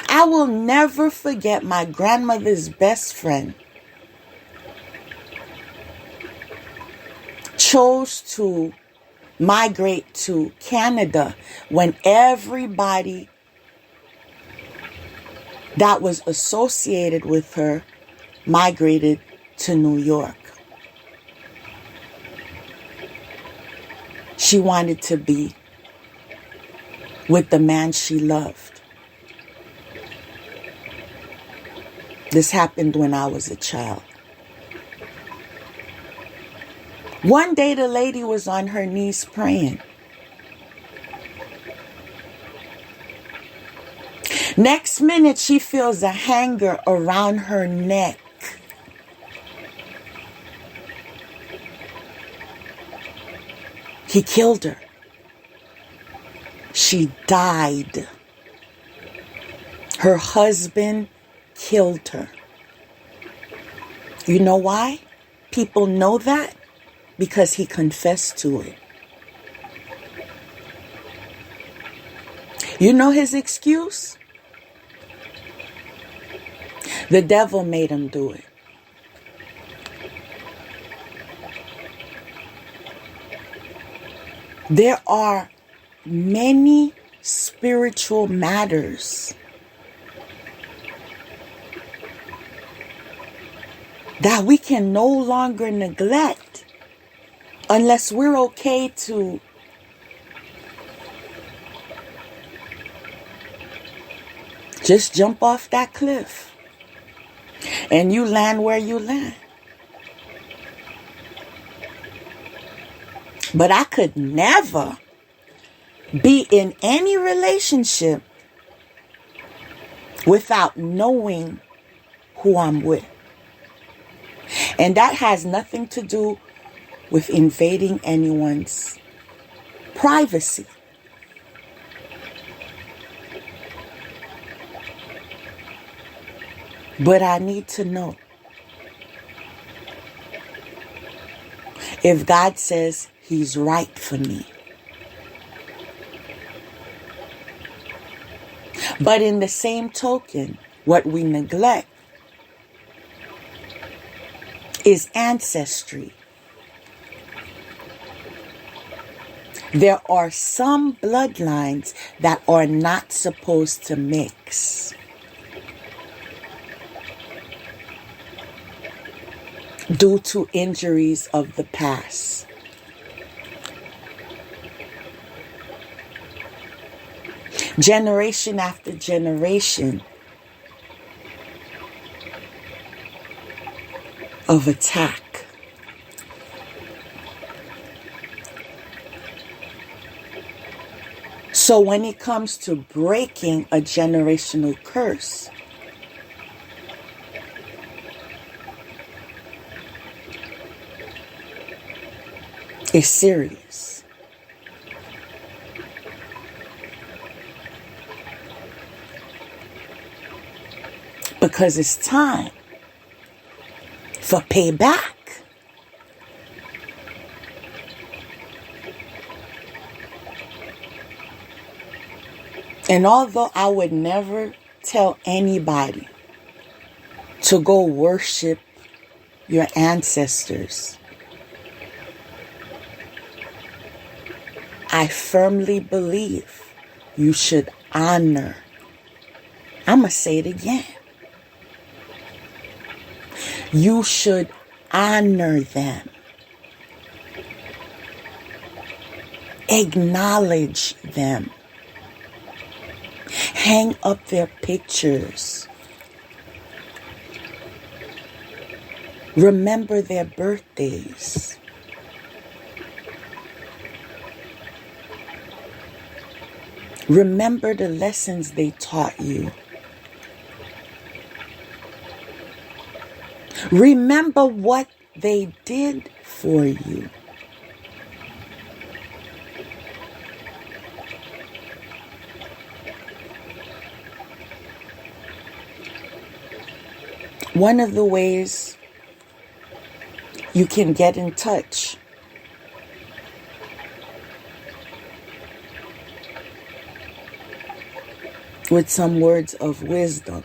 I will never forget my grandmother's best friend chose to migrate to Canada when everybody that was associated with her migrated to New York. She wanted to be with the man she loved. This happened when I was a child. One day the lady was on her knees praying. Next minute she feels a hanger around her neck. He killed her. She died. Her husband killed her. You know why? People know that because he confessed to it. You know his excuse? The devil made him do it. There are many spiritual matters that we can no longer neglect unless we're okay to just jump off that cliff and you land where you land. But I could never be in any relationship without knowing who I'm with. And that has nothing to do with invading anyone's privacy. But I need to know. If God says He's right for me. But in the same token, what we neglect is ancestry. There are some bloodlines that are not supposed to mix. Due to injuries of the past. Generation after generation of attack. So when it comes to breaking a generational curse, it's serious. Because it's time for payback. And although I would never tell anybody to go worship your ancestors, I firmly believe you should honor. I'm going to say it again. You should honor them. Acknowledge them. Hang up their pictures. Remember their birthdays. Remember the lessons they taught you. Remember what they did for you. One of the ways you can get in touch with some words of wisdom.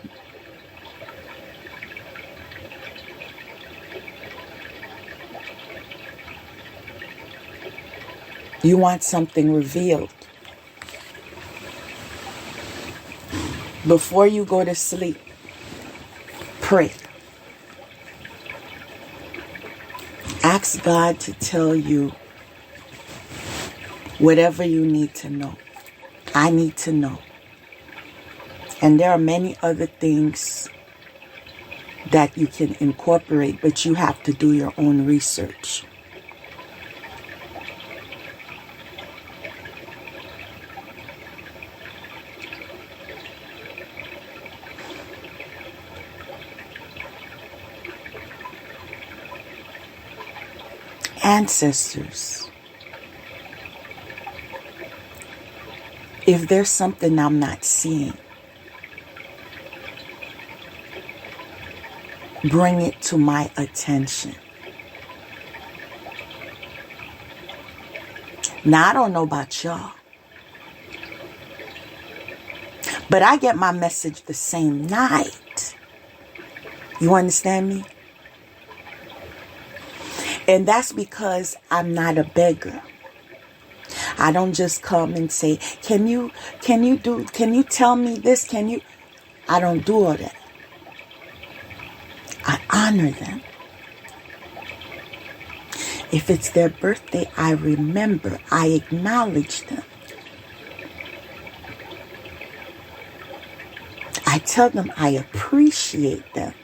You want something revealed. Before you go to sleep, pray. Ask God to tell you whatever you need to know. I need to know. And there are many other things that you can incorporate, but you have to do your own research. Ancestors. If there's something I'm not seeing, bring it to my attention. Now, I don't know about y'all, but I get my message the same night. You understand me? And that's because I'm not a beggar. I don't just come and say, can you tell me this? I don't do all that. I honor them. If it's their birthday, I remember, I acknowledge them. I tell them I appreciate them.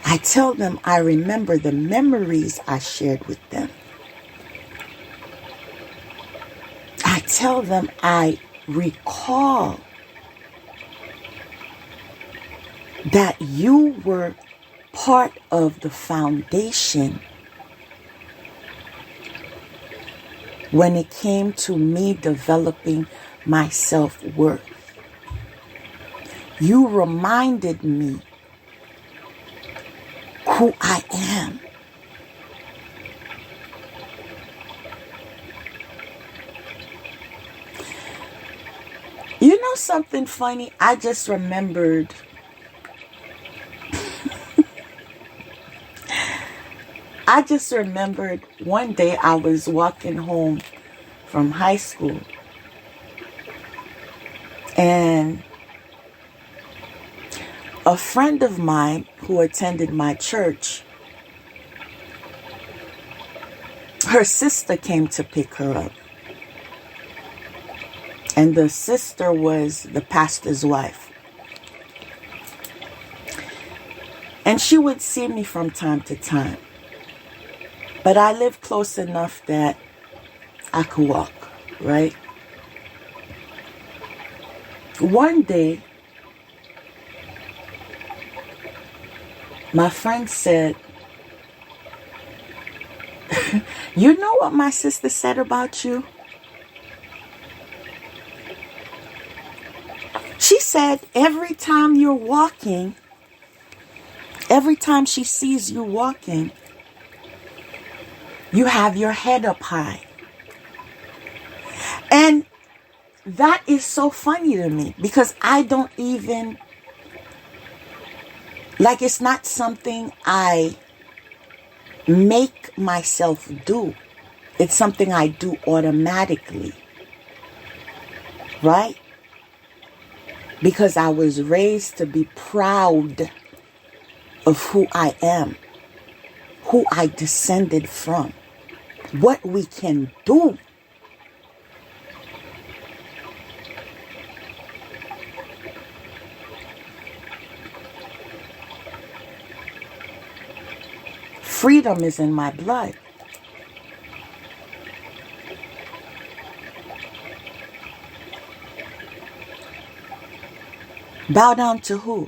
I tell them I remember the memories I shared with them. I tell them I recall that you were part of the foundation when it came to me developing my self-worth. You reminded me who I am. You know something funny? I just remembered one day I was walking home from high school, and a friend of mine who attended my church, her sister came to pick her up. And the sister was the pastor's wife. And she would see me from time to time. But I lived close enough that I could walk, right? One day, my friend said, you know what my sister said about you? She said every time you're walking, every time she sees you walking, you have your head up high. And that is so funny to me because I don't even, like, it's not something I make myself do. It's something I do automatically. Right? Because I was raised to be proud of who I am, who I descended from, what we can do. Freedom is in my blood. Bow down to who?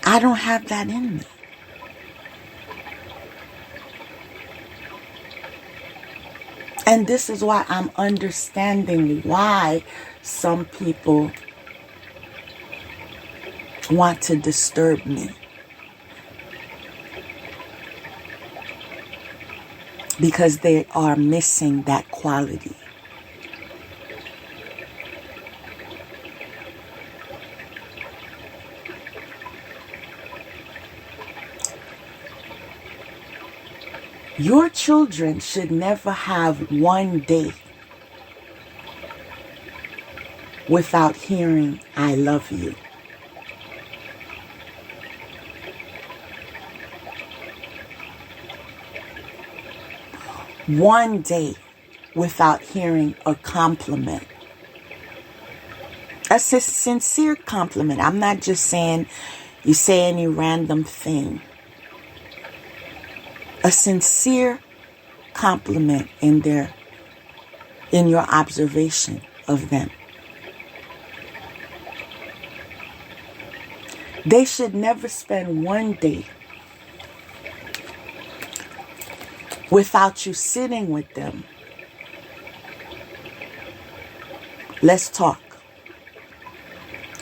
I don't have that in me. And this is why I'm understanding why some people want to disturb me. because they are missing that quality. Your children should never have one day without hearing, "I love you." One day without hearing a compliment. A sincere compliment. I'm not just saying you say any random thing. A sincere compliment in your observation of them. They should never spend one day without you sitting with them. Let's talk.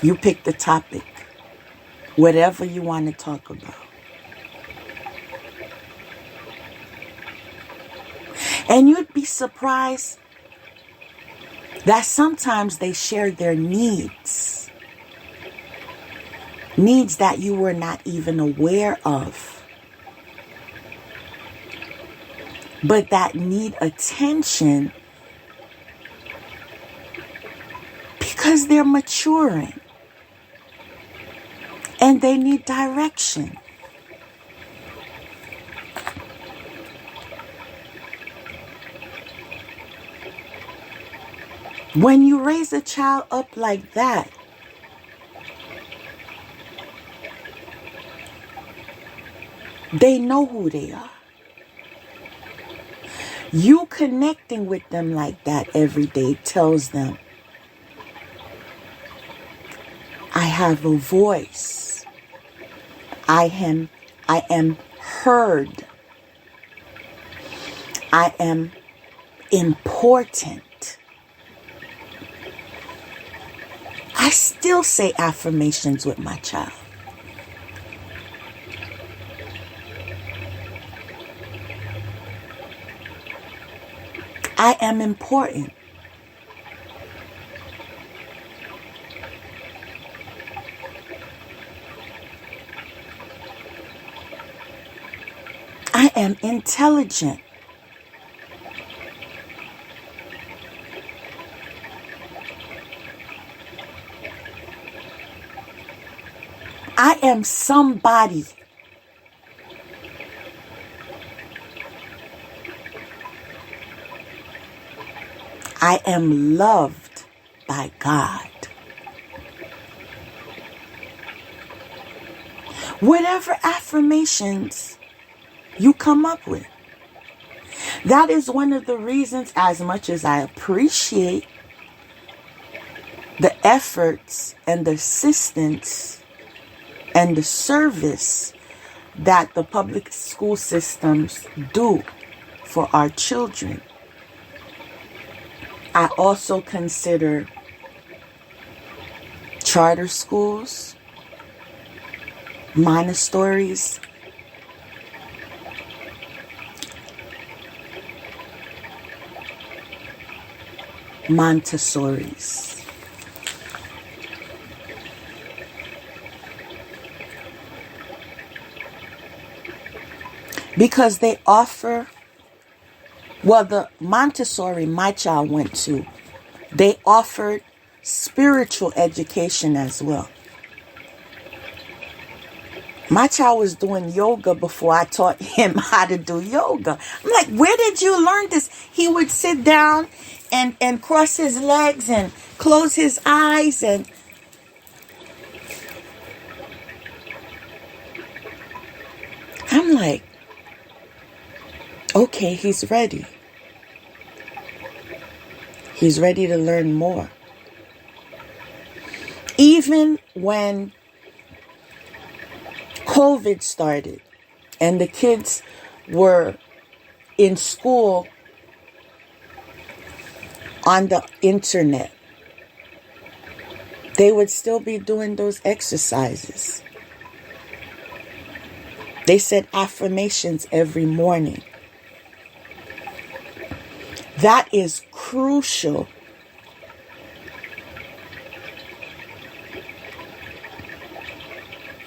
You pick the topic, whatever you want to talk about. And you'd be surprised that sometimes they share their needs. Needs that you were not even aware of. But that need attention because they're maturing. And they need direction. When you raise a child up like that, they know who they are. You connecting with them like that every day tells them, I have a voice. I am heard. I am important. I still say affirmations with my child. I am important. I am intelligent. I am somebody. I am loved by God. Whatever affirmations you come up with. That is one of the reasons, as much as I appreciate the efforts and the assistance and the service that the public school systems do for our children, I also consider charter schools, Montessori's, because they offer, well, the Montessori my child went to, they offered spiritual education as well. My child was doing yoga before I taught him how to do yoga. I'm like, where did you learn this? He would sit down and cross his legs and close his eyes, and I'm like, okay, he's ready. He's ready to learn more. Even when COVID started and the kids were in school on the internet, they would still be doing those exercises. They said affirmations every morning. That is crucial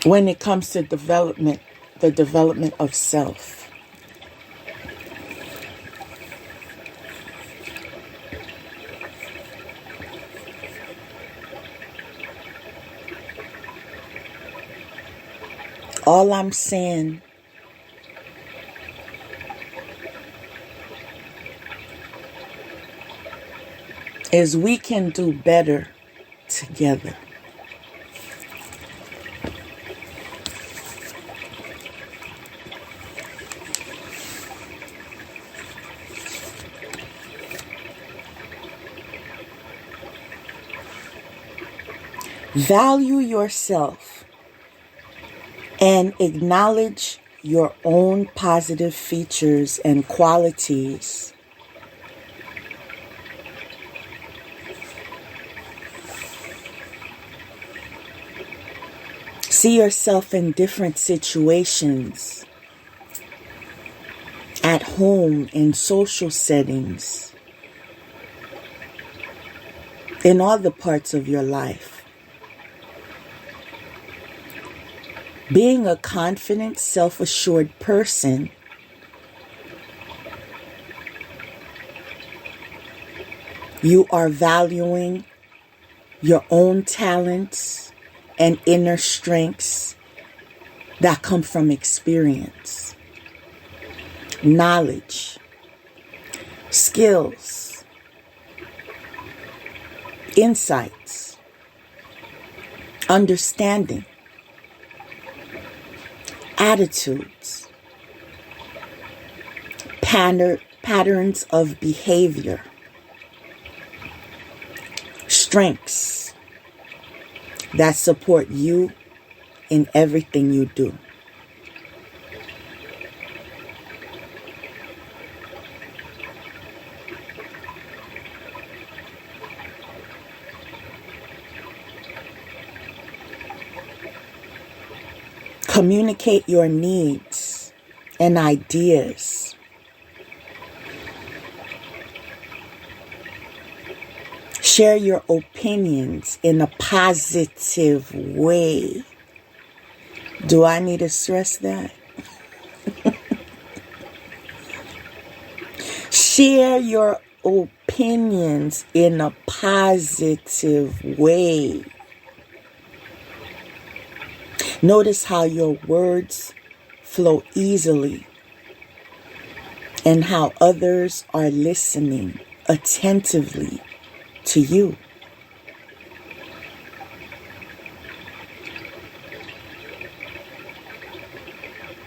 when it comes to the development of self. All I'm saying is we can do better together. Value yourself and acknowledge your own positive features and qualities. See yourself in different situations, at home, in social settings, in all the parts of your life. Being a confident, self-assured person you are valuing your own talents and inner strengths that come from experience, knowledge, skills, insights, understanding, attitudes, patterns of behavior, strengths that support you in everything you do. Communicate your needs and ideas. Share your opinions in a positive way. Do I need to stress that? Share your opinions in a positive way. Notice how your words flow easily and how others are listening attentively to you.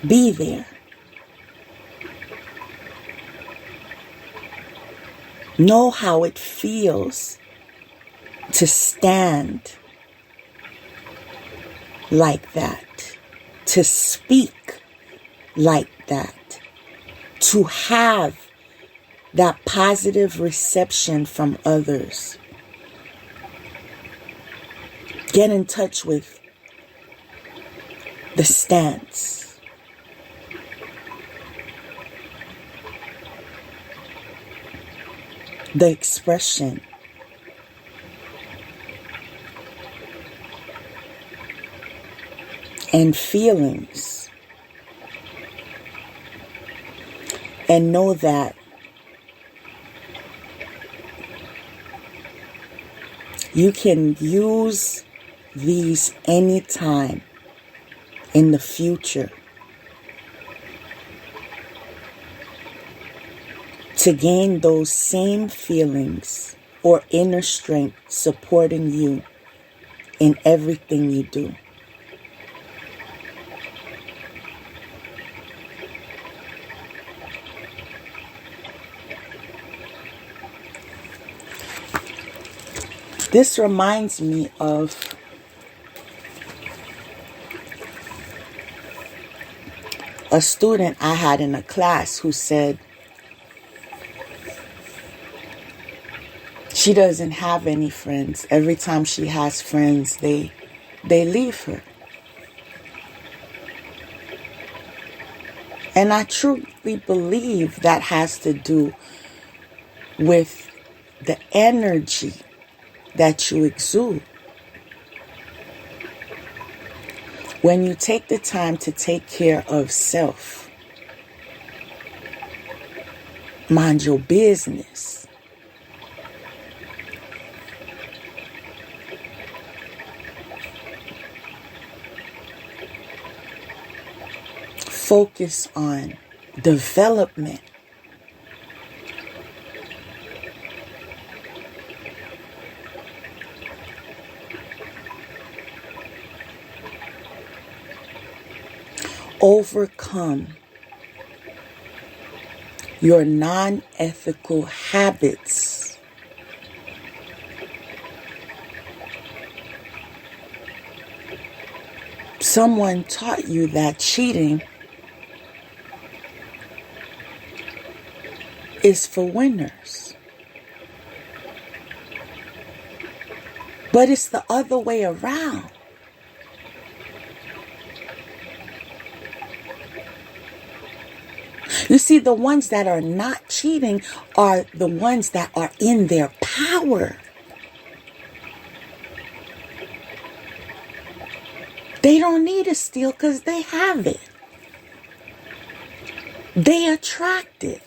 Be there. Know how it feels to stand like that, to speak like that, to have that positive reception from others. Get in touch with the stance. The expression. And feelings. And know that you can use these anytime in the future to gain those same feelings or inner strength supporting you in everything you do. This reminds me of a student I had in a class who said she doesn't have any friends. Every time she has friends, they leave her. And I truly believe that has to do with the energy that you exude. When you take the time to take care of self, mind your business, focus on development, overcome your non-ethical habits. Someone taught you that cheating is for winners. But it's the other way around. You see, the ones that are not cheating are the ones that are in their power. They don't need to steal because they have it. They attract it.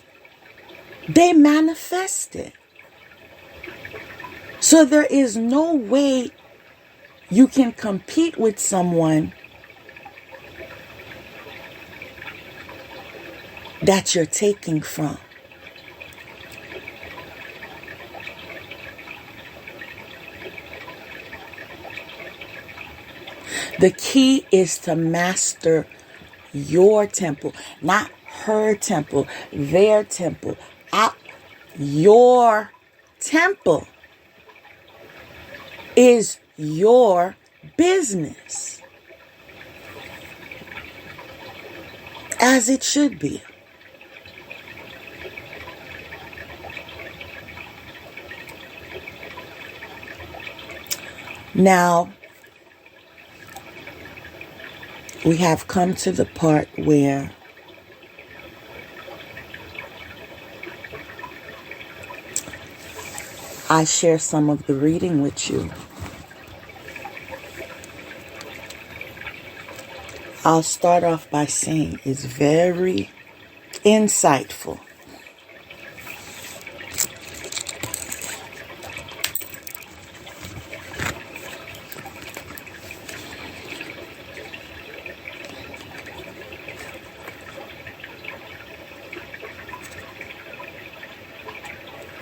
They manifest it. So there is no way you can compete with someone that you're taking from. The key is to master your temple, not her temple, their temple. Your temple is your business, as it should be. Now, we have come to the part where I share some of the reading with you. I'll start off by saying it's very insightful.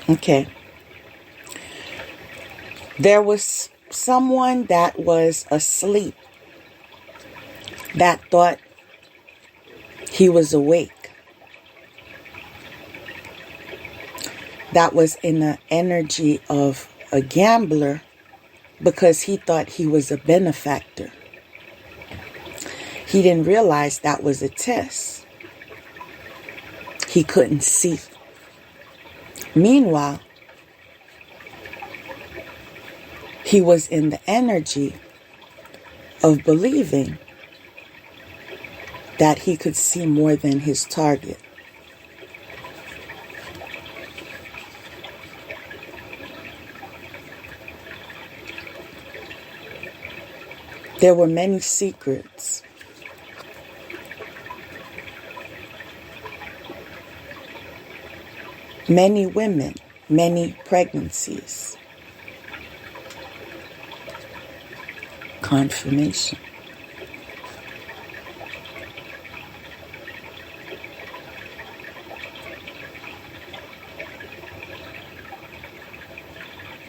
Okay. There was someone that was asleep that thought he was awake. That was in the energy of a gambler because he thought he was a benefactor. He didn't realize that was a test. He couldn't see. Meanwhile, he was in the energy of believing that he could see more than his target. There were many secrets. Many women, many pregnancies. Confirmation.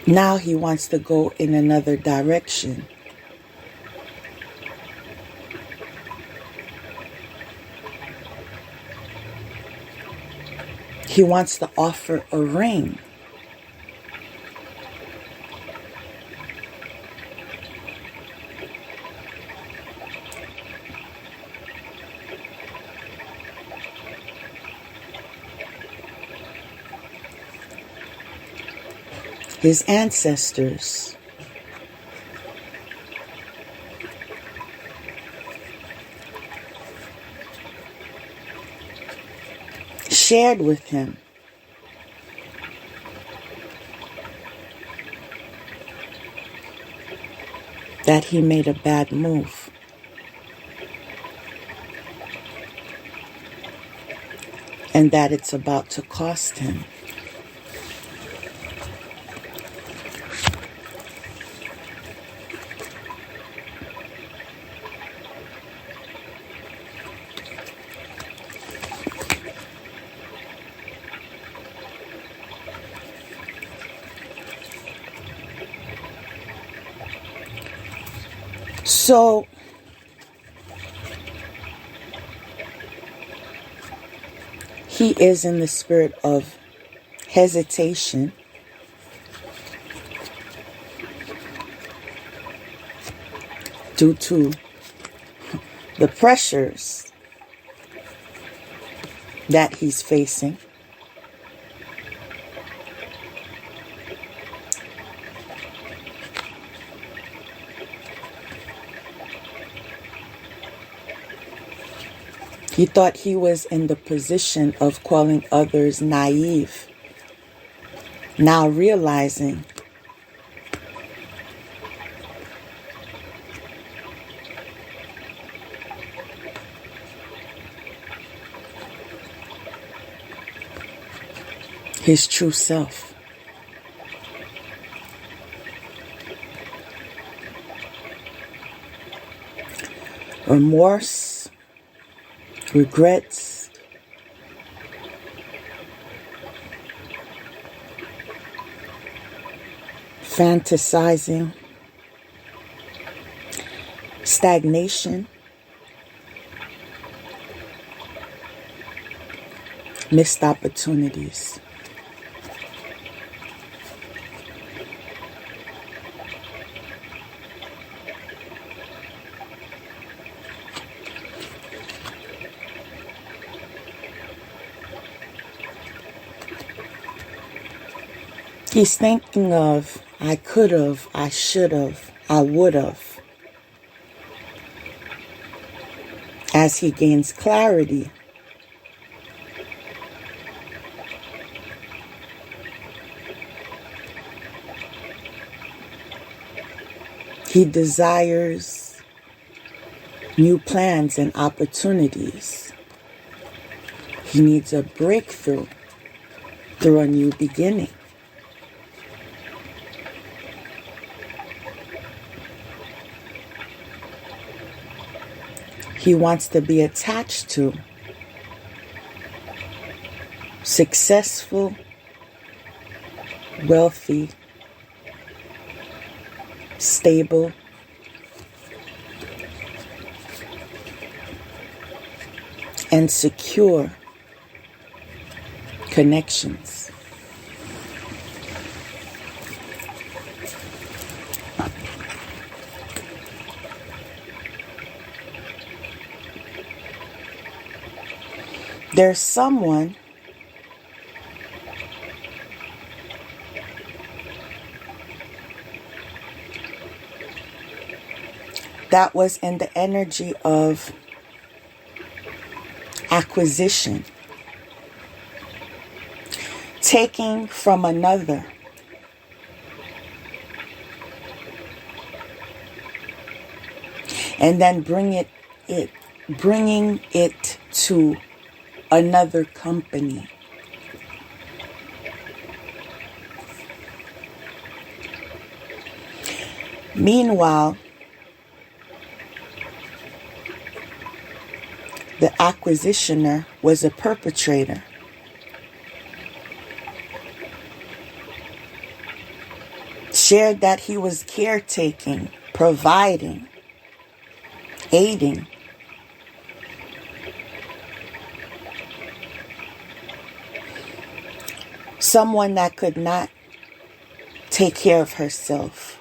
Now he wants to go in another direction. He wants to offer a ring. His ancestors shared with him that he made a bad move. And that it's about to cost him. So, he is in the spirit of hesitation due to the pressures that he's facing. He thought he was in the position of calling others naive, now realizing his true self. Remorse, regrets, fantasizing, stagnation, missed opportunities. He's thinking of, I could have, I should have, I would have. As he gains clarity, he desires new plans and opportunities. He needs a breakthrough through a new beginning. He wants to be attached to successful, wealthy, stable, and secure connections. There's someone that was in the energy of acquisition, taking from another, and then bringing it to another company. Meanwhile, the acquisitioner was a perpetrator. Shared that he was caretaking, providing, aiding. Someone that could not take care of herself.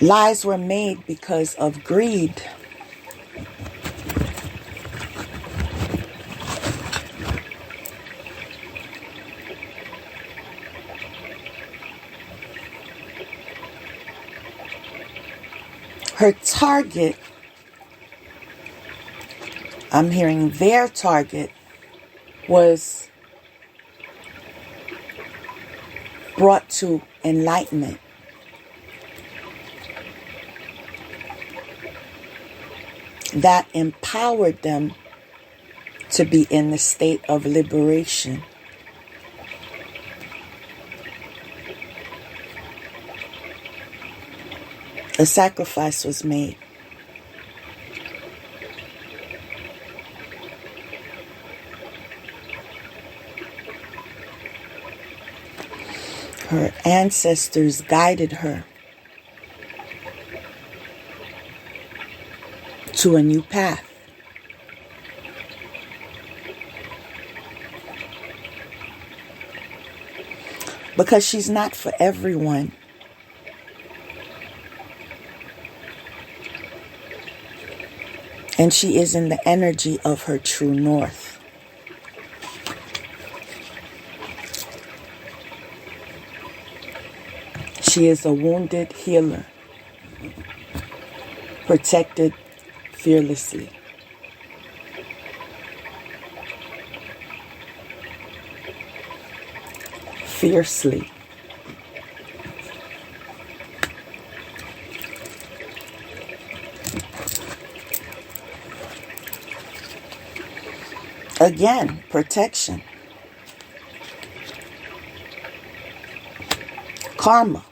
Lies were made because of greed. Her target, I'm hearing their target, was brought to enlightenment. That empowered them to be in the state of liberation. A sacrifice was made. Her ancestors guided her to a new path. Because she's not for everyone. And she is in the energy of her true north. She is a wounded healer, protected fearlessly. Fiercely. Again, protection. Karma.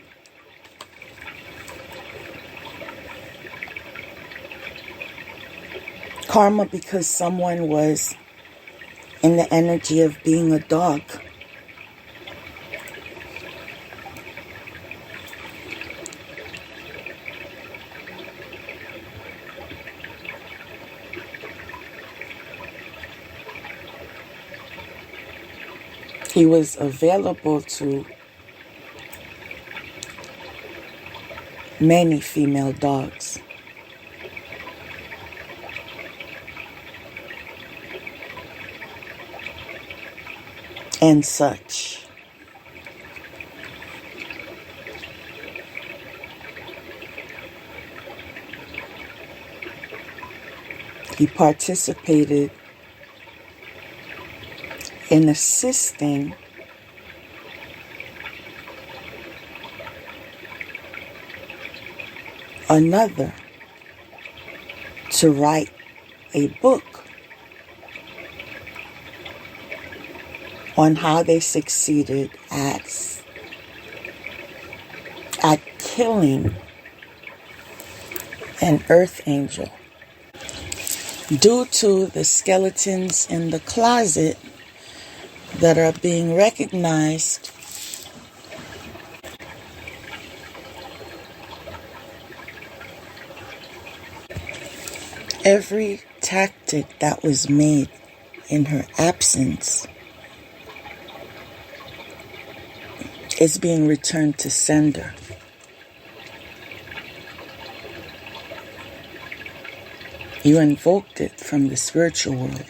Karma because someone was in the energy of being a dog. He was available to many female dogs. And such. He participated in assisting another to write a book on how they succeeded at killing an earth angel. Due to the skeletons in the closet that are being recognized, every tactic that was made in her absence is being returned to sender. You invoked it from the spiritual world.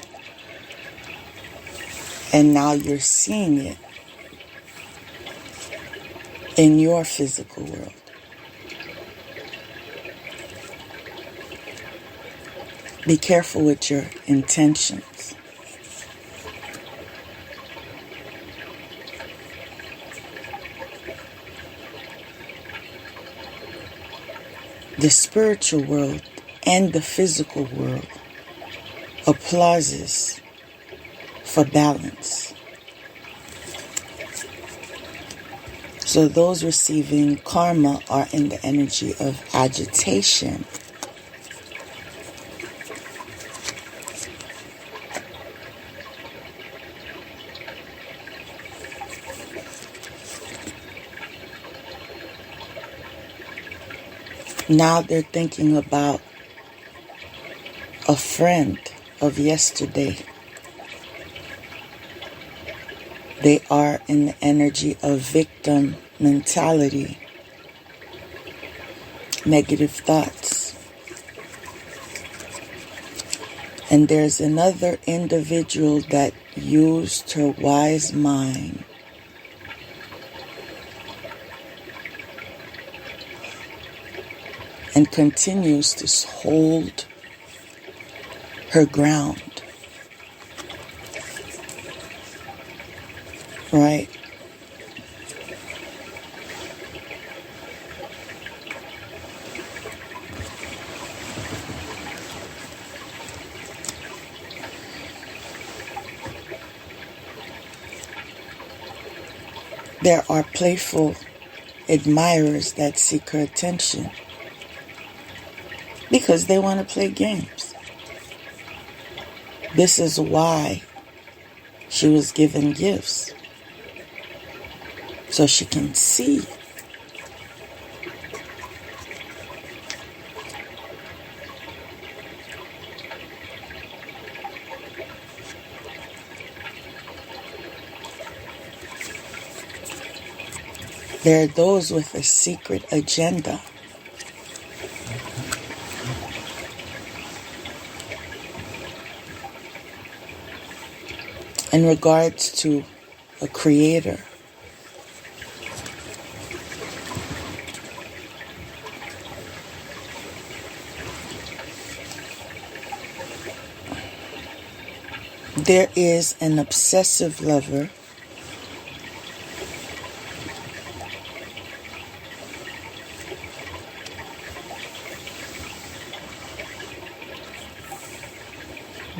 And now you're seeing it in your physical world. Be careful with your intentions. The spiritual world and the physical world applauses for balance. So those receiving karma are in the energy of agitation. Now they're thinking about a friend of yesterday. They are in the energy of victim mentality, negative thoughts. And there's another individual that used her wise mind and continues to hold her ground. Right? There are playful admirers that seek her attention because they want to play games. This is why she was given gifts, so she can see. There are those with a secret agenda. In regards to a creator. There is an obsessive lover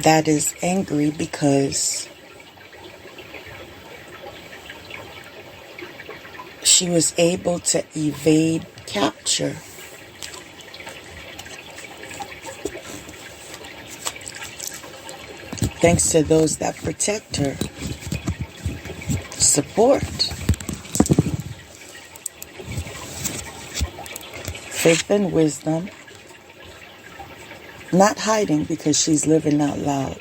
that is angry because she was able to evade capture. Thanks to those that protect her, support, faith and wisdom, not hiding because she's living out loud.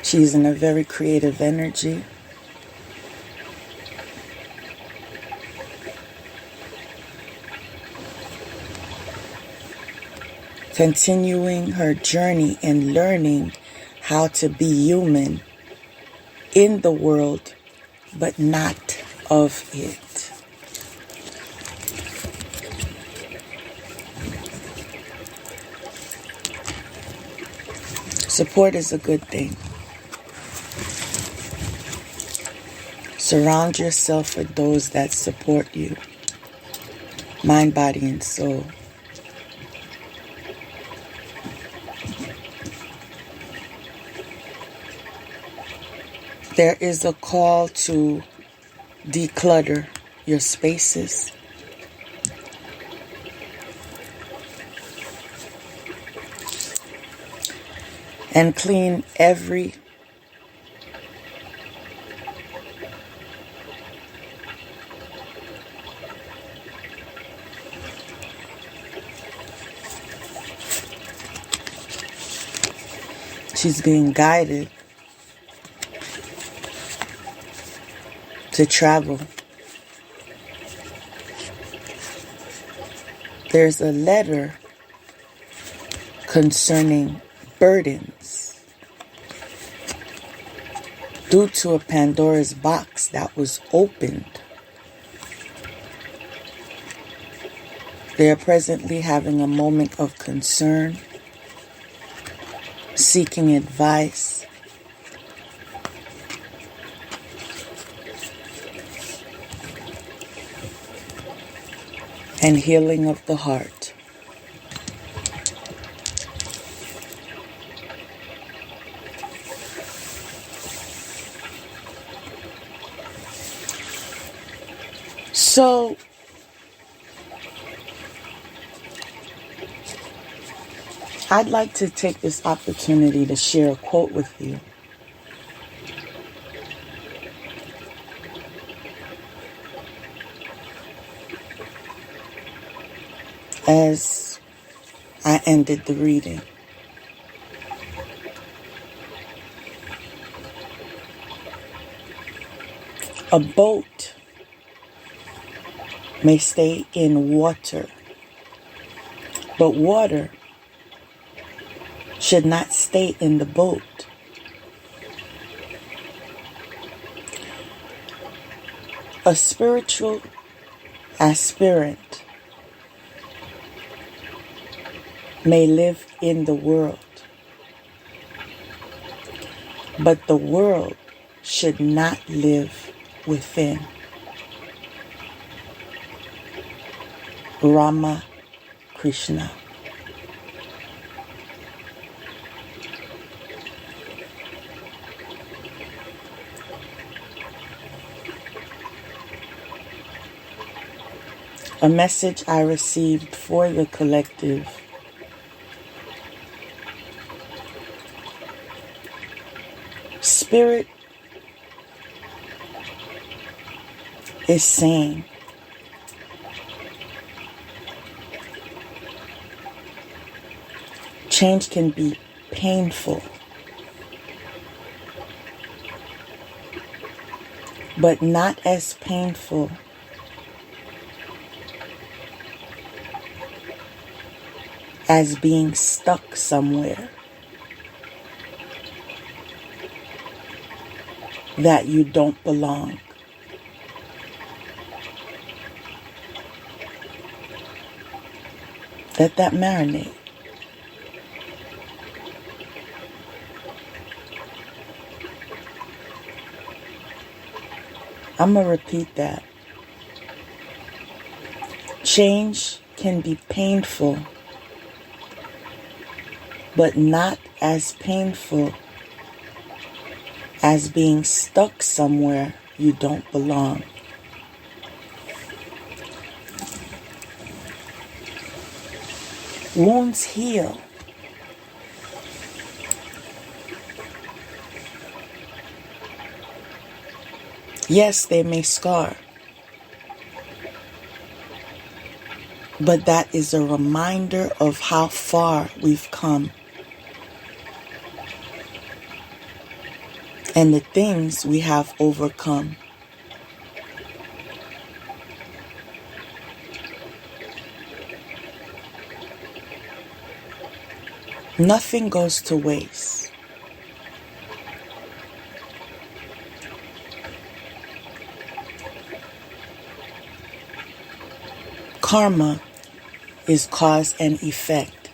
She's in a very creative energy. Continuing her journey and learning how to be human in the world, but not of it. Support is a good thing. Surround yourself with those that support you, mind, body, and soul. There is a call to declutter your spaces. And clean every she's being guided to travel. There's a letter concerning burdens due to a Pandora's box that was opened. They are presently having a moment of concern, seeking advice, and healing of the heart. So, I'd like to take this opportunity to share a quote with you. As I ended the reading. A boat may stay in water, but water should not stay in the boat. A spiritual aspirant may live in the world, but the world should not live within. Rama Krishna. A message I received for the collective. Spirit is saying, change can be painful, but not as painful as being stuck somewhere that you don't belong. Let that marinate. I'm going to repeat that. Change can be painful, but not as painful as being stuck somewhere you don't belong. Wounds heal. Yes, they may scar, but that is a reminder of how far we've come and the things we have overcome. Nothing goes to waste. Karma is cause and effect.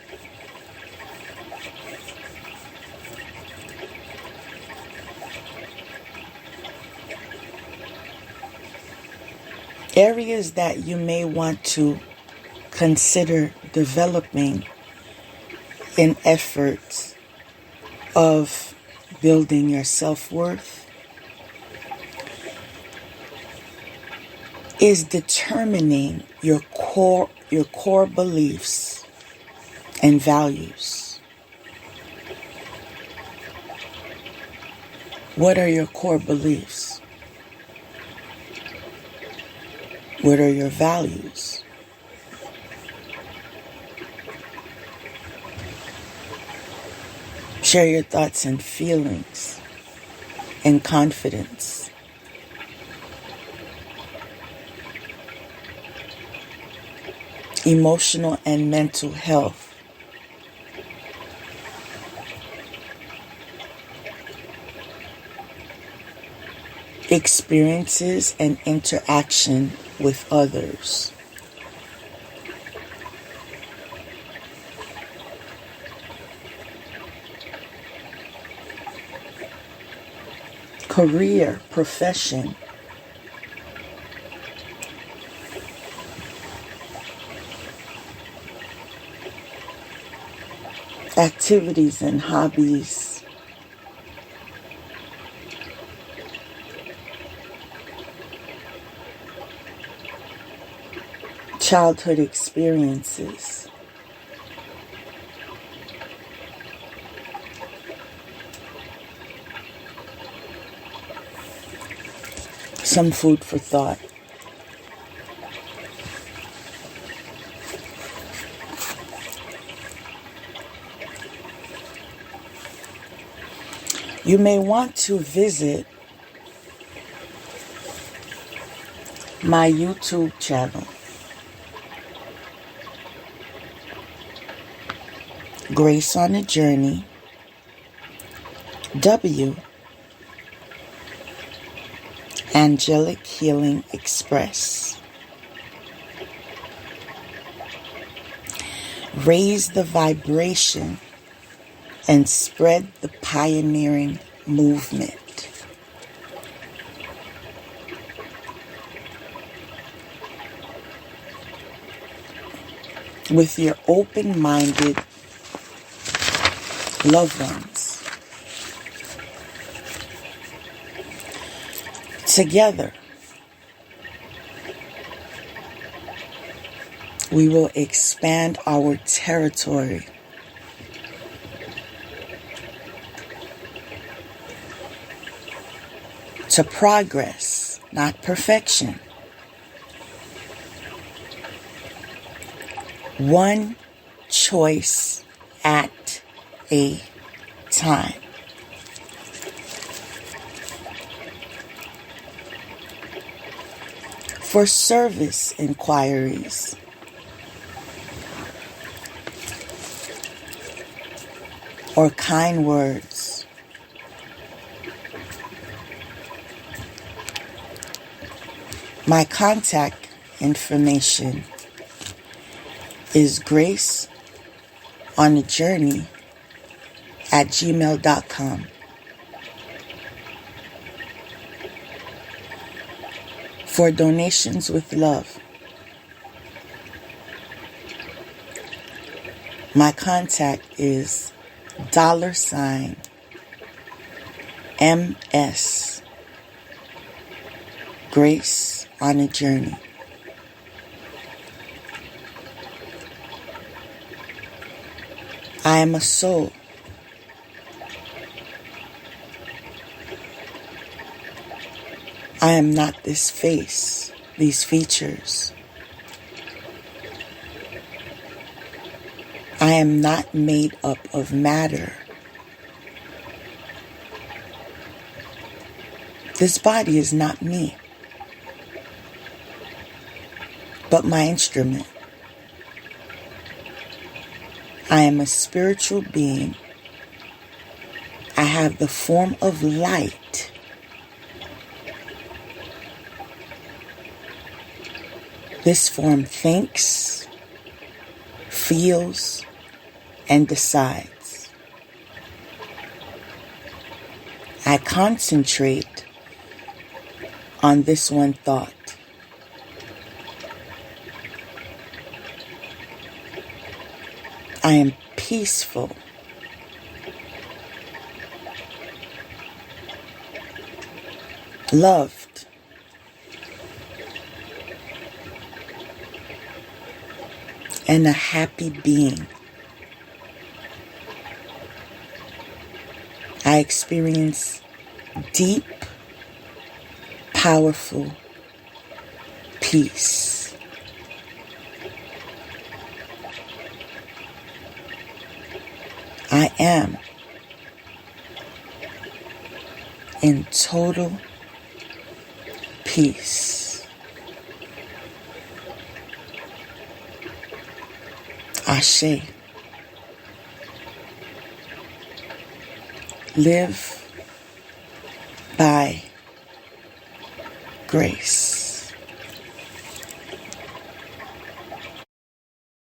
Areas that you may want to consider developing in efforts of building your self-worth is determining your core beliefs and values. What are your core beliefs? What are your values? Share your thoughts and feelings and confidence. Emotional and mental health. Experiences and interaction with others. Career, profession. Activities and hobbies. Childhood experiences. Some food for thought. You may want to visit my YouTube channel, Grace on a Journey, W. Angelic Healing Express. Raise the vibration and spread the pioneering movement. With your open-minded loved ones. Together, We will expand our territory. To progress, not perfection. One choice at a time. For service inquiries, or kind words, my contact information is graceonajourney at gmail.com. For donations with love, my contact is $MsGraceOnAJourney. I am a soul. I am not this face, these features. I am not made up of matter. This body is not me, but my instrument. I am a spiritual being. I have the form of light. This form thinks, feels, and decides. I concentrate on this one thought. I am peaceful. Loved. And a happy being. I experience deep, powerful peace. I am in total peace. Ashe. Live by grace.